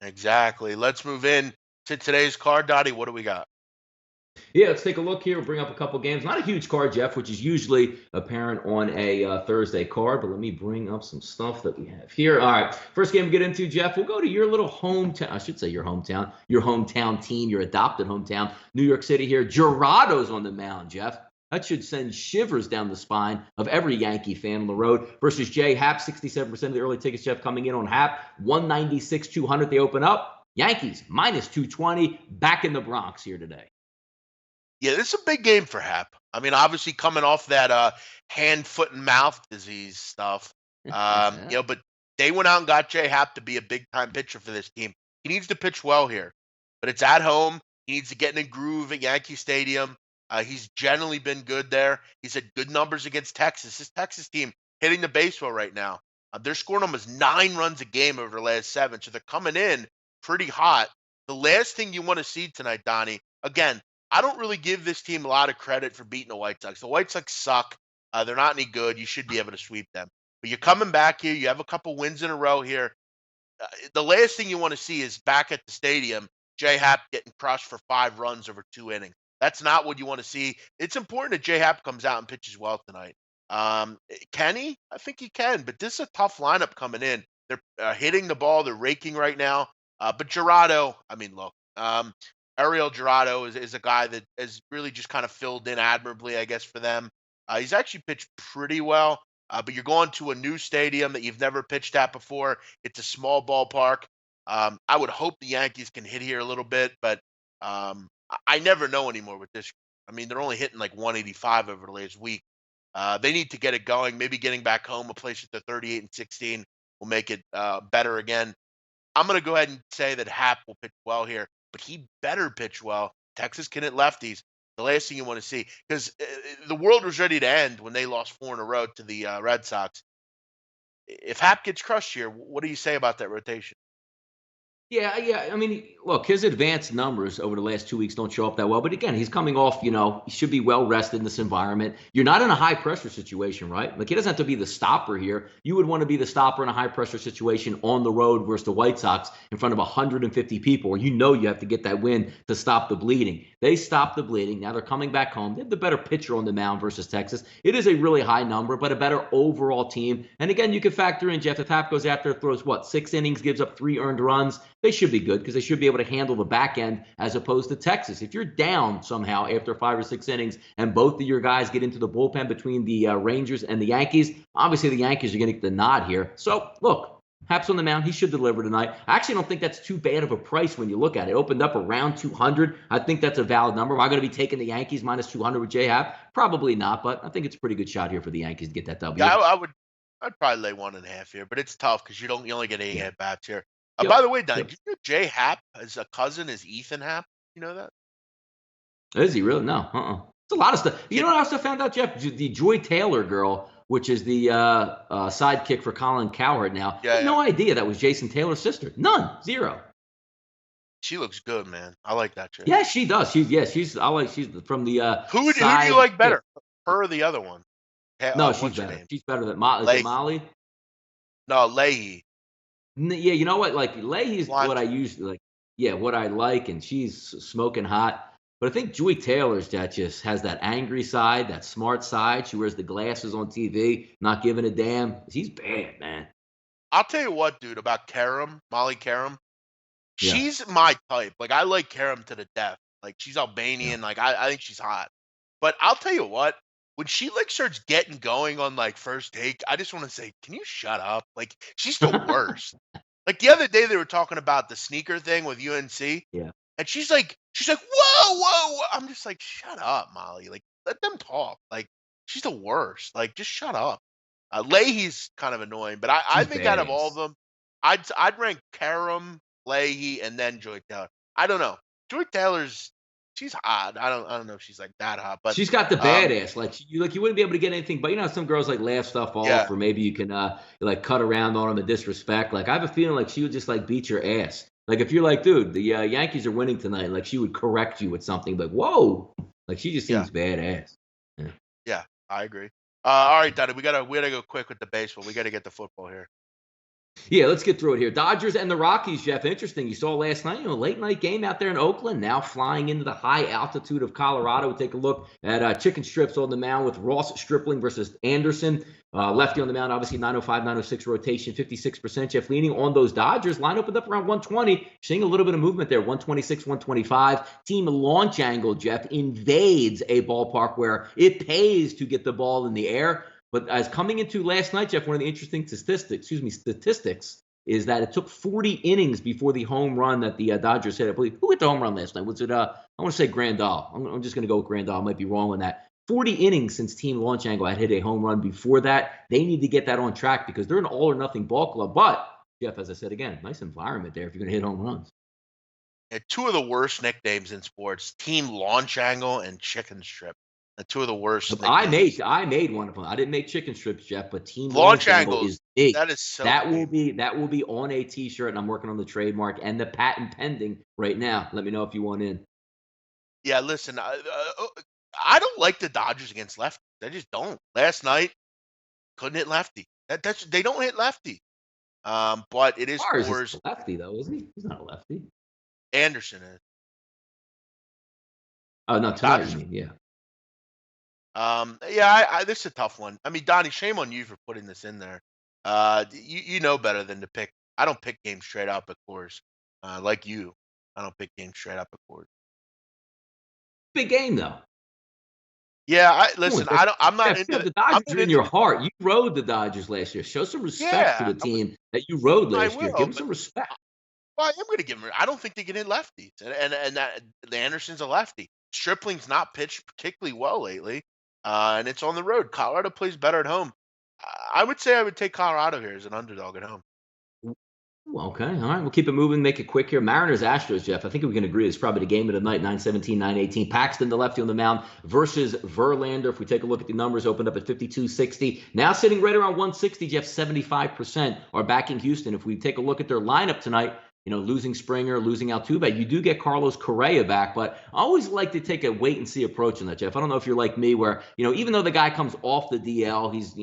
Exactly. Let's move in to today's card, Dottie. What do we got? Yeah, let's take a look here. We'll bring up a couple games. Not a huge card, Jeff, which is usually apparent on a Thursday card, but let me bring up some stuff that we have here. All right, first game we get into, Jeff, we'll go to your little hometown. I should say your hometown team, your adopted hometown, New York City here. Gerado's on the mound, Jeff. That should send shivers down the spine of every Yankee fan on the road versus Jay Happ. 67% of the early tickets, Jeff, coming in on Happ. 196, 200 they open up. Yankees minus 220 back in the Bronx here today. Yeah, this is a big game for Hap. I mean, obviously coming off that hand, foot, and mouth disease stuff. But they went out and got Jay Happ to be a big time pitcher for this team. He needs to pitch well here, but it's at home. He needs to get in a groove at Yankee Stadium. He's generally been good there. He's had good numbers against Texas. This Texas team hitting the baseball right now. They're scoring almost 9 runs a game over the last 7, so they're coming in pretty hot. The last thing you want to see tonight, Donnie, again, I don't really give this team a lot of credit for beating the White Sox. The White Sox suck. They're not any good. You should be able to sweep them. But you're coming back here. You have a couple wins in a row here. the last thing you want to see is back at the stadium, J Happ getting crushed for 5 runs over 2 innings. That's not what you want to see. It's important that J Happ comes out and pitches well tonight. Can he? I think he can, but this is a tough lineup coming in. They're hitting the ball, they're raking right now. But Gerardo, I mean, look, Ariel Gerardo is a guy that has really just kind of filled in admirably, I guess, for them. He's actually pitched pretty well. But you're going to a new stadium that you've never pitched at before. It's a small ballpark. I would hope the Yankees can hit here a little bit, but I never know anymore with this. I mean, they're only hitting like 185 over the last week. They need to get it going. Maybe getting back home, a place at the 38 and 16 will make it better again. I'm going to go ahead and say that Happ will pitch well here, but he better pitch well. Texas can hit lefties. The last thing you want to see, because the world was ready to end when they lost 4 in a row to the Red Sox. If Happ gets crushed here, what do you say about that rotation? Yeah, yeah. I mean, look, his advanced numbers over the last 2 weeks don't show up that well. But again, he's coming off, he should be well rested in this environment. You're not in a high pressure situation, right? Like, he doesn't have to be the stopper here. You would want to be the stopper in a high pressure situation on the road versus the White Sox in front of 150 people, where you have to get that win to stop the bleeding. They stopped the bleeding. Now they're coming back home. They have the better pitcher on the mound versus Texas. It is a really high number, but a better overall team. And again, you can factor in, Jeff, if Happ goes after, throws 6 innings, gives up 3 earned runs. They should be good because they should be able to handle the back end as opposed to Texas. If you're down somehow after 5 or 6 innings and both of your guys get into the bullpen between the Rangers and the Yankees, obviously the Yankees are going to get the nod here. So, look, Haps on the mound. He should deliver tonight. I actually don't think that's too bad of a price when you look at it. It opened up around 200. I think that's a valid number. Am I going to be taking the Yankees minus 200 with J Happ? Probably not, but I think it's a pretty good shot here for the Yankees to get that W. Yeah, I would. I'd probably lay 1.5 here, but it's tough because you only get 8 Yeah. at bats here. Yep. By the way, Don, Yep. did you know Jay Happ as a cousin is Ethan Happ? You know that? Is he really? No. It's a lot of stuff. You Yeah, know what I also found out, Jeff? The Joy Taylor girl, which is the sidekick for Colin Cowherd now. I yeah, had yeah. no idea that was Jason Taylor's sister. None. Zero. She looks good, man. I like that chick. Yeah, she does. She's from the Who do you side. like better, her or the other one? No, she's What's her better. name? She's better than Molly. Is it Leahy. Molly? No, Leahy. Yeah, you know what? Like, Leahy's Blonde what I chick. usually like. Yeah, what I like, and she's smoking hot. But I think Joy Taylor's that just has that angry side, that smart side. She wears the glasses on TV, not giving a damn. She's bad, man. I'll tell you what, dude, about Molly Karam. Yeah, She's my type. Like, I like Karam to the death. Like, she's yeah. Albanian. Like, I think she's hot. But I'll tell you what, when she like starts getting going on like first take, I just want to say, can you shut up? Like, she's the worst. Like the other day, they were talking about the sneaker thing with UNC, Yeah. and she's like, whoa, whoa, whoa. I'm just like, shut up, Molly. Like, let them talk. Like, she's the worst. Like, just shut up. Leahy's kind of annoying, but I She's think out of all of badass. them, I'd rank Karam, Leahy, and then Joy Taylor. I don't know. Joy Taylor's she's hot. I don't know if she's like that hot, but She's got the um, badass. Like you wouldn't be able to get anything, but some girls like laugh stuff off, yeah, or maybe you can like cut around on them and disrespect. Like, I have a feeling like she would just like beat your ass. Like, if you're like, dude, the Yankees are winning tonight, like she would correct you with something like, whoa, like she just yeah, seems badass. Yeah. yeah. I agree. All right, Donnie, we gotta go quick with the baseball. We gotta get the football here. Yeah, let's get through it here. Dodgers and the Rockies, Jeff. Interesting. You saw last night, late night game out there in Oakland, now flying into the high altitude of Colorado. We take a look at chicken strips on the mound with Ross Stripling versus Anderson. Lefty on the mound, obviously 905, 906 rotation, 56%. Jeff, leaning on those Dodgers. Line opened up around 120. Seeing a little bit of movement there, 126, 125. Team launch angle, Jeff, invades a ballpark where it pays to get the ball in the air. But as coming into last night, Jeff, one of the interesting statistics is that it took 40 innings before the home run that the Dodgers hit. I believe, who hit the home run last night? Was it, I want to say Grandal. I'm just going to go with Grandal. I might be wrong on that. 40 innings since Team Launch Angle had hit a home run before that. They need to get that on track because they're an all or nothing ball club. But, Jeff, as I said again, nice environment there if you're going to hit home runs. Yeah, two of the worst nicknames in sports: Team Launch Angle and Chicken Strip. The two of the worst I nicknames. made one of them. I didn't make chicken strips, Jeff, but Team Launch Launch Angle Angle. is big. That is so That will lame. be on a T-shirt, and I'm working on the trademark and the patent pending right now. Let me know if you want in. Yeah, listen, I don't like the Dodgers against lefty. I just don't. Last night couldn't hit lefty. That's they don't hit lefty. But it is Mars is Coors. a lefty, though, isn't he? He's not a lefty. Anderson is. Oh, no, tonight you Dodgers. mean, yeah. Yeah, this is a tough one. I mean, Donnie, shame on you for putting this in there. You know better than to pick. I don't pick games straight up at Coors. Like you, I don't pick games straight up at Coors. Big game, though. Yeah, Come on, listen. Jeff. I'm not Jeff, you know, into. the I'm Dodgers not are in into. your heart. You rode the Dodgers last year. Show some respect to Yeah, the team that you rode I last year. Give will. them But some respect. well, I am going to give him. I don't think they can hit lefties, and that Anderson's a lefty. Stripling's not pitched particularly well lately, and it's on the road. Colorado plays better at home. I would say I would take Colorado here as an underdog at home. Ooh, okay, all right. We'll keep it moving, make it quick here. Mariners, Astros, Jeff. I think we can agree it's probably the game of the night, 9:17, 9:18. Paxton, the lefty on the mound, versus Verlander. If we take a look at the numbers, opened up at 52.60. Now sitting right around 160, Jeff, 75% are backing Houston. If we take a look at their lineup tonight, losing Springer, losing Altuve, you do get Carlos Correa back, but I always like to take a wait and see approach on that, Jeff. I don't know if you're like me, where, even though the guy comes off the DL, he's,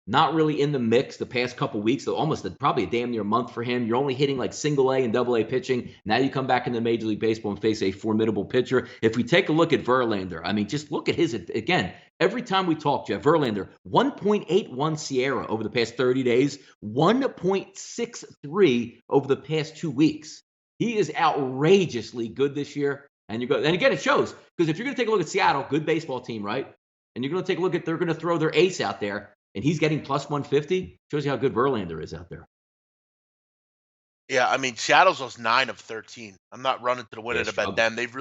not really in the mix the past couple weeks, though almost probably a damn near month for him. You're only hitting like single A and double A pitching. Now you come back into Major League Baseball and face a formidable pitcher. If we take a look at Verlander, I mean, just look at his, again, every time we talk, Jeff, Verlander, 1.81 Sierra over the past 30 days, 1.63 over the past 2 weeks. He is outrageously good this year. And again, it shows, because if you're going to take a look at Seattle, good baseball team, right? And you're going to take a look at, they're going to throw their ace out there, and he's getting plus 150, shows you how good Verlander is out there. Yeah, I mean, Seattle's lost 9 of 13. I'm not running to the winner Yeah, to bet struggle. them. They've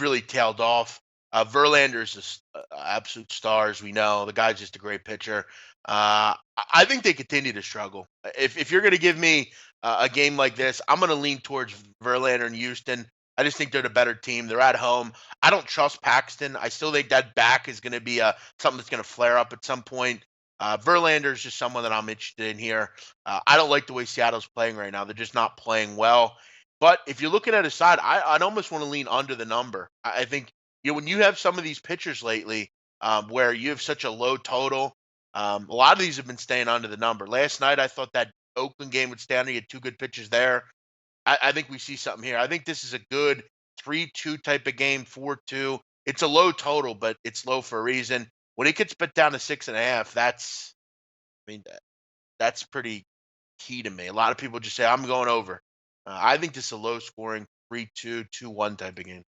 really tailed off. Verlander's just absolute star, as we know. The guy's just a great pitcher. I think they continue to struggle. If you're going to give me a game like this, I'm going to lean towards Verlander and Houston. I just think they're the better team. They're at home. I don't trust Paxton. I still think that back is going to be something that's going to flare up at some point. Verlander is just someone that I'm interested in here. I don't like the way Seattle's playing right now. They're just not playing well. But if you're looking at a side, I'd almost want to lean under the number. I think when you have some of these pitchers lately, where you have such a low total, a lot of these have been staying under the number. Last night, I thought that Oakland game would stay under. You had two good pitchers there. I think we see something here. I think this is a good 3-2 type of game, 4-2. It's a low total, but it's low for a reason. When it gets put down to 6.5, I mean, that's pretty key to me. A lot of people just say, I'm going over. I think this is a low scoring 3-2, 2-1 type of game.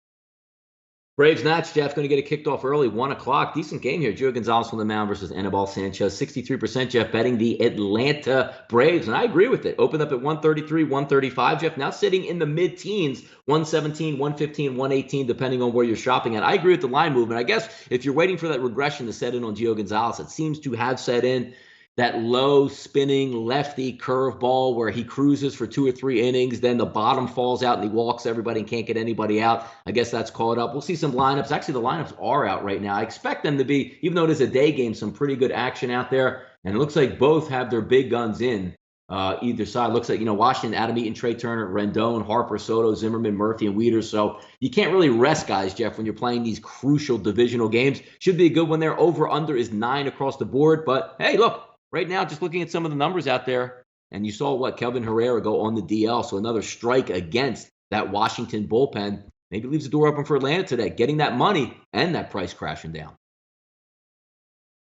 Braves Nats, Jeff, going to get it kicked off early, 1 o'clock. Decent game here. Gio Gonzalez on the mound versus Anibal Sanchez. 63%, Jeff, betting the Atlanta Braves. And I agree with it. Opened up at 133, 135, Jeff. Now sitting in the mid-teens, 117, 115, 118, depending on where you're shopping at. I agree with the line movement. I guess if you're waiting for that regression to set in on Gio Gonzalez, it seems to have set in. That low spinning lefty curveball where he cruises for 2 or 3 innings, then the bottom falls out and he walks everybody and can't get anybody out. I guess that's caught up. We'll see some lineups. Actually, the lineups are out right now. I expect them to be, even though it is a day game, some pretty good action out there. And it looks like both have their big guns in either side. Looks like, Washington, Adam Eaton, Trey Turner, Rendon, Harper, Soto, Zimmerman, Murphy, and Wieters. So you can't really rest guys, Jeff, when you're playing these crucial divisional games. Should be a good one there. Over-under is 9 across the board. But, hey, look. Right now, just looking at some of the numbers out there, and you saw Kelvin Herrera go on the DL, so another strike against that Washington bullpen. Maybe leaves the door open for Atlanta today, getting that money and that price crashing down.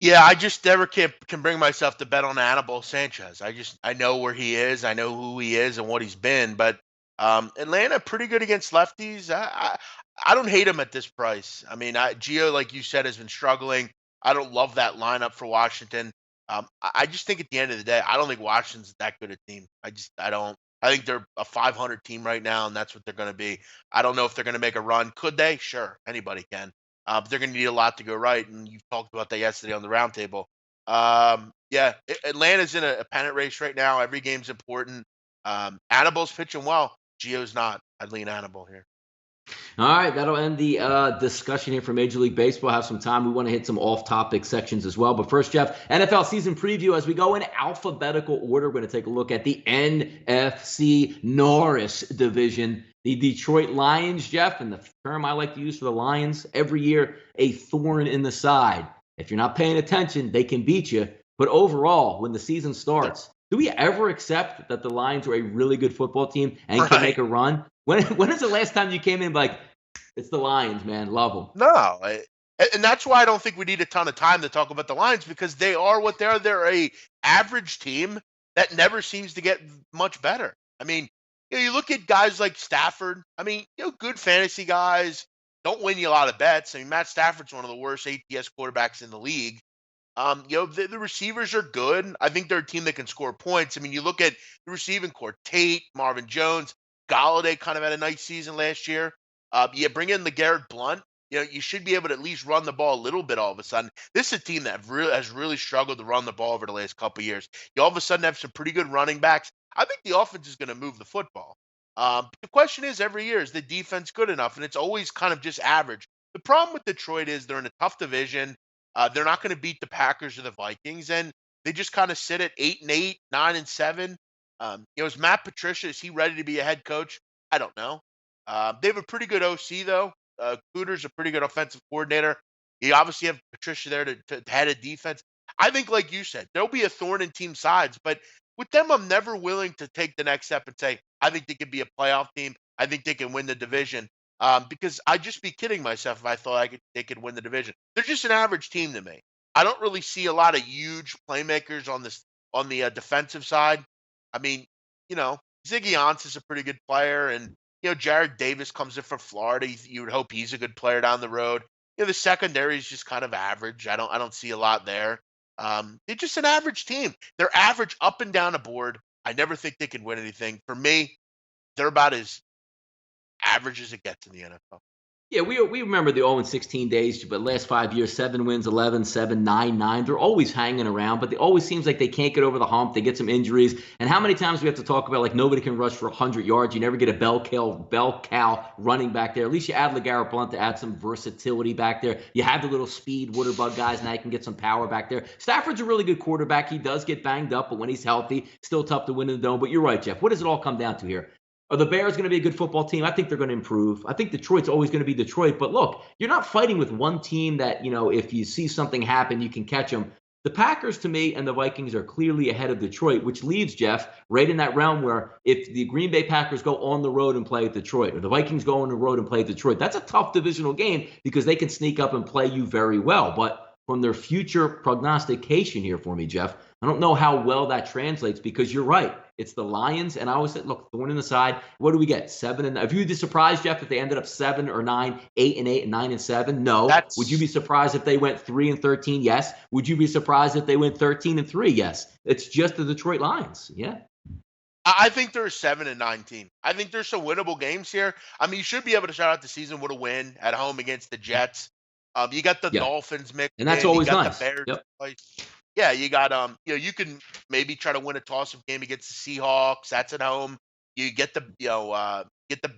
Yeah, I just never can bring myself to bet on Anibal Sanchez. I know where he is, I know who he is and what he's been, but Atlanta pretty good against lefties. I don't hate him at this price. I mean, Gio, like you said, has been struggling. I don't love that lineup for Washington. I just think at the end of the day, I don't think Washington's that good a team. I don't. I think they're a 500 team right now, and that's what they're going to be. I don't know if they're going to make a run. Could they? Sure, anybody can. But they're going to need a lot to go right, and you talked about that yesterday on the roundtable. Yeah, Atlanta's in a pennant race right now. Every game's important. Anibal's pitching well. Gio's not. I'd lean Anibal here. All right, that'll end the discussion here for Major League Baseball. Have some time. We want to hit some off-topic sections as well. But first, Jeff, NFL season preview. As we go in alphabetical order, we're going to take a look at the NFC Norris division. The Detroit Lions, Jeff, and the term I like to use for the Lions, every year, a thorn in the side. If you're not paying attention, they can beat you. But overall, when the season starts, Do we ever accept that the Lions are a really good football team and can Right. make a run? When is the last time you came in like, it's the Lions, man, love them? No, and that's why I don't think we need a ton of time to talk about the Lions because they are what they are. They're a average team that never seems to get much better. I mean, you look at guys like Stafford. I mean, good fantasy guys don't win you a lot of bets. I mean, Matt Stafford's one of the worst ATS quarterbacks in the league. The receivers are good. I think they're a team that can score points. I mean, you look at the receiving core: Tate, Marvin Jones, Galladay kind of had a nice season last year. You bring in the Garrett Blunt. You should be able to at least run the ball a little bit. All of a sudden, this is a team that has really struggled to run the ball over the last couple of years. You all of a sudden have some pretty good running backs. I think the offense is going to move the football. The question is, every year, is the defense good enough? And it's always kind of just average. The problem with Detroit is they're in a tough division. They're not going to beat the Packers or the Vikings, and they just kind of sit at 8-8, 9-7. Is Matt Patricia, is he ready to be a head coach? I don't know. They have a pretty good OC though. Cooter's a pretty good offensive coordinator. You obviously have Patricia there to head a defense. I think, like you said, there'll be a thorn in team sides, but with them, I'm never willing to take the next step and say I think they could be a playoff team. I think they can win the division. Because I'd just be kidding myself if I thought they could win the division. They're just an average team to me. I don't really see a lot of huge playmakers on the defensive side. I mean, you know, Ziggy Ansah is a pretty good player, and Jared Davis comes in from Florida. You would hope he's a good player down the road. The secondary is just kind of average. I don't see a lot there. They're just an average team. They're average up and down the board. I never think they can win anything. For me, they're about as average as it gets in the NFL. Yeah, we remember the 0-16 days, but last 5 years, 7 wins, 11, 7, 9, 9. They're always hanging around, but it always seems like they can't get over the hump. They get some injuries. And how many times do we have to talk about, like, nobody can rush for 100 yards? You never get a bell cow running back there. At least you add LeGarrette Blount to add some versatility back there. You have the little speed Waterbug guys, now you can get some power back there. Stafford's a really good quarterback. He does get banged up, but when he's healthy, still tough to win in the dome. But you're right, Jeff. What does it all come down to here? Are the Bears going to be a good football team? I think they're going to improve. I think Detroit's always going to be Detroit. But look, you're not fighting with one team that, if you see something happen, you can catch them. The Packers, to me, and the Vikings are clearly ahead of Detroit, which leaves, Jeff, right in that realm where if the Green Bay Packers go on the road and play at Detroit, or the Vikings go on the road and play at Detroit, that's a tough divisional game because they can sneak up and play you very well. But from their future prognostication here for me, Jeff, I don't know how well that translates because you're right. It's the Lions, and I always said, look, thorn in the side. What do we get? 7 and if you'd be surprised, Jeff, if they ended up 7 or 9, 8-8, and 9-7? No. Would you be surprised if they went 3-13? Yes. Would you be surprised if they went 13-3? Yes. It's just the Detroit Lions. Yeah. I think they're a 7-9 team. I think there's some winnable games here. I mean, you should be able to start out the season with a win at home against the Jets. You got the Yeah. Dolphins mixed And that's in. always You got nice. the Bears. Yep. Yeah, you got you can maybe try to win a toss-up game against the Seahawks. That's at home. You get the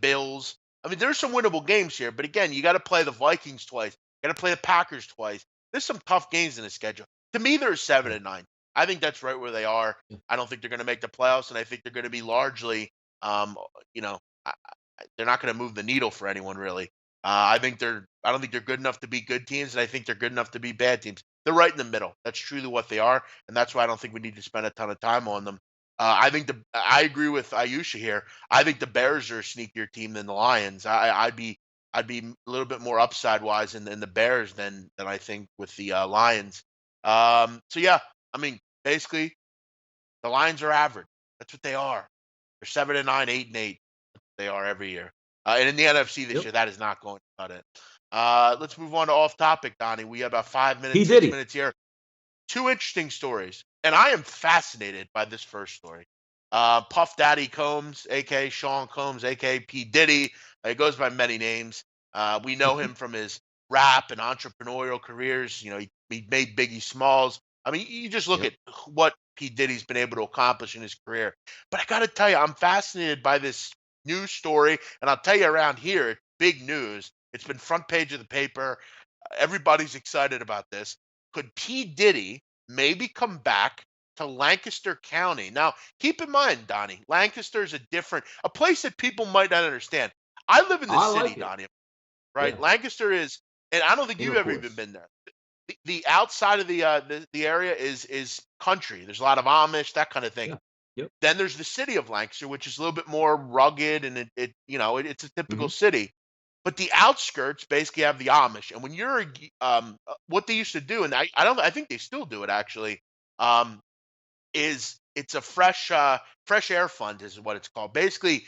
Bills. I mean, there's some winnable games here, but again, you got to play the Vikings twice. You got to play the Packers twice. There's some tough games in the schedule. To me, they're 7-9. I think that's right where they are. I don't think they're going to make the playoffs, and I think they're going to be largely, um, you know, they're not going to move the needle for anyone really. I think they're. I don't think they're good enough to be good teams, and I think they're good enough to be bad teams. They're right in the middle. That's truly what they are, and that's why I don't think we need to spend a ton of time on them. I agree with Ayusha here. I think the Bears are a sneakier team than the Lions. I'd be a little bit more upside wise in the Bears than I think with the Lions. So yeah, I mean, basically the Lions are average. That's what they are. They're 7-9, 8-8. They are every year. And in the NFC this Yep. year, that is not going to cut it. Let's move on to off topic, Donnie. We have about 5 minutes, He did 6 it. minutes here. Two interesting stories, and I am fascinated by this first story. Puff Daddy Combs, aka Sean Combs, aka P Diddy. He goes by many names. We know him from his rap and entrepreneurial careers. He made Biggie Smalls. I mean, you just look Yep. at what P Diddy's been able to accomplish in his career. But I got to tell you, I'm fascinated by this news story, and I'll tell you around here, it's big news. It's been front page of the paper. Everybody's excited about this. Could P. Diddy maybe come back to Lancaster County? Now, keep in mind, Donnie, Lancaster is a place that people might not understand. I live in the I city, like it. Donnie, Yeah. right? Lancaster is, and I don't think you've Inner ever even course. been there. the outside of the area is country. There's a lot of Amish, that kind of thing. Yeah. Yep. Then there's the city of Lancaster, which is a little bit more rugged, and it's a typical Mhm. city. But the outskirts basically have the Amish. And when what they used to do, and I think they still do it actually, um, is it's a fresh air fund is what it's called. Basically,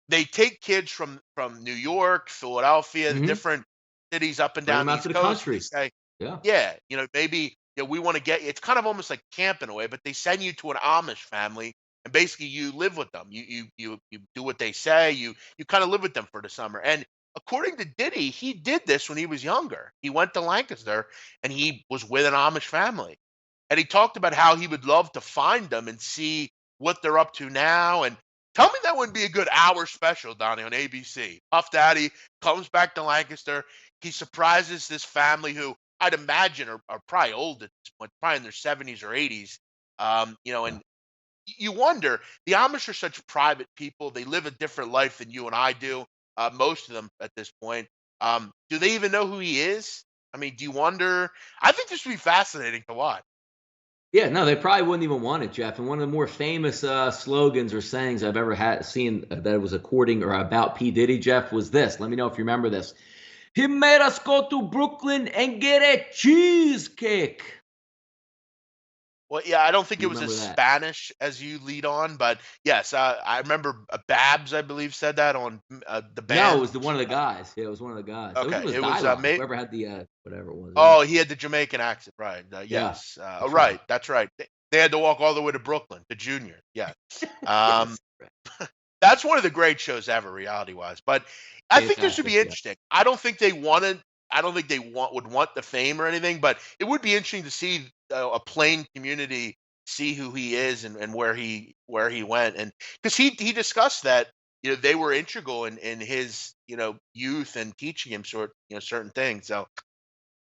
they take kids from New York, Philadelphia, the Mhm. different cities up and Bring down them the out to East the Coast, and they country. say, Yeah. yeah, maybe we want to get you. It's kind of almost like camp in a way, but they send you to an Amish family, and basically you live with them. You do what they say. You kind of live with them for the summer. And according to Diddy, he did this when he was younger. He went to Lancaster and he was with an Amish family, and he talked about how he would love to find them and see what they're up to now. And tell me that wouldn't be a good hour special, Donnie, on ABC. Puff Daddy comes back to Lancaster. He surprises this family who I'd imagine are probably old at this point, probably in their 70s or 80s. Yeah. And you wonder, the Amish are such private people. They live a different life than you and I do. Most of them at this point. Do they even know who he is? I mean, do you wonder? I think this would be fascinating to watch. Yeah, no, they probably wouldn't even want it, Jeff. And one of the more famous slogans or sayings I've ever seen that was according or about P. Diddy, Jeff, was this. Let me know if you remember this. He made us go to Brooklyn and get a cheesecake. Well, yeah, I don't think You it was as remember that? Spanish as you lead on, but yes, I remember Babs, I believe, said that on the No, it band. was one of the guys. Yeah, it was one of the guys. It Okay, was it was dialogue. Whoever had the whatever it was. Yeah. oh, he had the Jamaican accent, right? Yeah, Yes, that's right. right, that's right. They had to walk all the way to Brooklyn, to Junior. Yeah, um, Yes. Right. that's one of the great shows ever, reality wise. But I think this would Fantastic. be Yeah. interesting. I don't think they wanted. I don't think they would want the fame or anything, but it would be interesting to see a plain community see who he is and where he went, and because he discussed that they were integral in his youth and teaching him certain things. So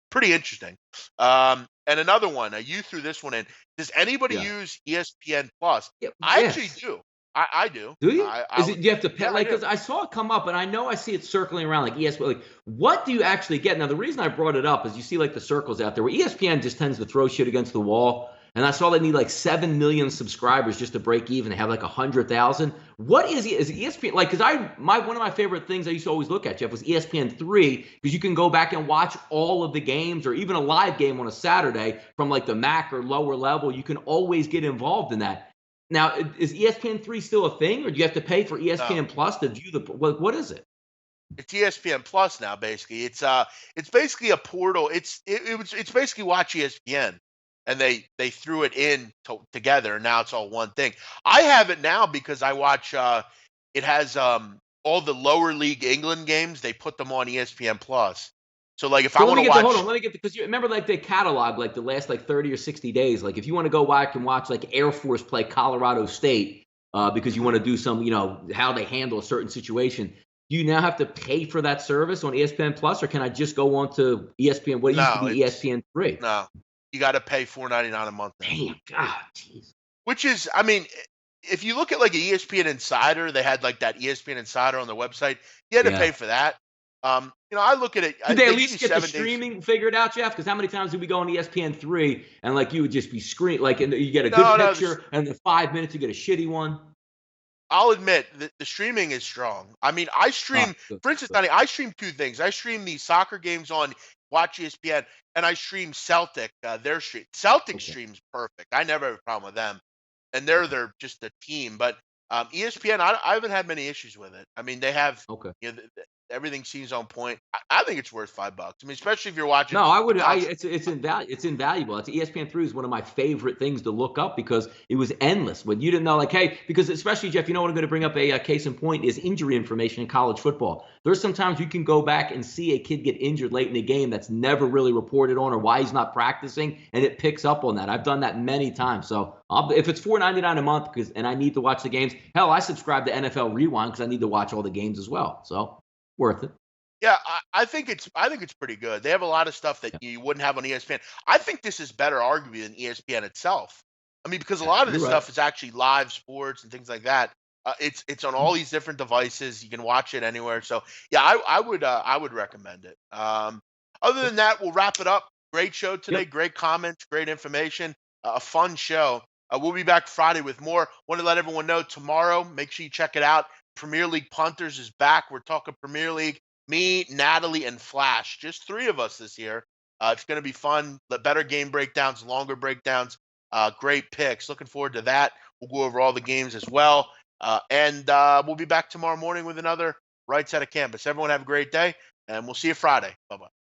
pretty interesting. And another one, you threw this one in. Does anybody Yeah. use ESPN Plus? Yeah. I actually Yes. do. I do. Do you? I Is it? would. Do you have to pay? Yeah, I Like, do. because I saw it come up, and I know I see it circling around like ESPN. Like, what do you actually get? Now, the reason I brought it up is you see like the circles out there where ESPN just tends to throw shit against the wall. And I saw they need like 7 million subscribers just to break even. They have like 100,000. What is ESPN like? Because one of my favorite things I used to always look at, Jeff, was ESPN 3 because you can go back and watch all of the games or even a live game on a Saturday from like the MAC or lower level. You can always get involved in that. Now, is ESPN 3 still a thing, or do you have to pay for No, ESPN Plus to view the what is it? it's ESPN Plus now. Basically, it's basically a portal. It's basically Watch ESPN, and they threw it in together, and now it's all one thing. I have it now because I watch. It has all the lower league England games. They put them on ESPN Plus. So like if I So let want me to get the hold on. watch, Let me get because you remember like they catalog like the last like 30 or 60 days. Like if you want to go back and watch like Air Force play Colorado State because you want to do some how they handle a certain situation. Do you now have to pay for that service on ESPN Plus, or can I just go on to ESPN? What used to no, be ESPN 3? no, you got to pay 4.99 a month now. Damn, God, jeez. Which is, I mean, if you look at like an ESPN Insider, they had like that ESPN Insider on their website. You had to pay Yeah. for that. I look at it. Did they They at give you least get the 7 days. streaming figured out, Jeff? Because how many times did we go on ESPN 3 and like you would just be screen like and you get a good No, no. picture and in 5 minutes you get a shitty one? I'll admit the streaming is strong. I mean, I Ah, stream, good, for instance, good. Donnie, I stream two things. I stream the soccer games on Watch ESPN, and I stream Celtic. Their stream. Celtic Okay. streams perfect. I never have a problem with them, and they're just a team. But ESPN, I haven't had many issues with it. I mean, they have Okay. everything seems on point. I think it's worth $5. I mean, especially if you're watching No, I the would. concert. It's invaluable. It's ESPN 3 is one of my favorite things to look up because it was endless. When you didn't know, like, hey, because especially Jeff, what I'm going to bring up a case in point is injury information in college football. There's sometimes you can go back and see a kid get injured late in the game that's never really reported on or why he's not practicing, and it picks up on that. I've done that many times. So if it's $4.99 a month and I need to watch the games, hell, I subscribe to NFL Rewind because I need to watch all the games as well. So worth it. Yeah, I think it's pretty good. They have a lot of stuff that Yeah, you wouldn't have on ESPN. I think this is better arguably than ESPN itself. I mean, because a yeah, lot of you're this right. stuff is actually live sports and things like that. It's on all these different devices. You can watch it anywhere. So yeah, I would recommend it. Other than that, we'll wrap it up. Great show today. Yep. Great comments. Great information. A fun show. We'll be back Friday with more. Want to let everyone know tomorrow. Make sure you check it out. Premier League Punters is back. We're talking Premier League. Me, Natalie, and Flash. Just three of us this year. It's going to be fun. The better game breakdowns, longer breakdowns, great picks. Looking forward to that. We'll go over all the games as well. And we'll be back tomorrow morning with another Right Side of Campus. Everyone have a great day, and we'll see you Friday. Bye-bye.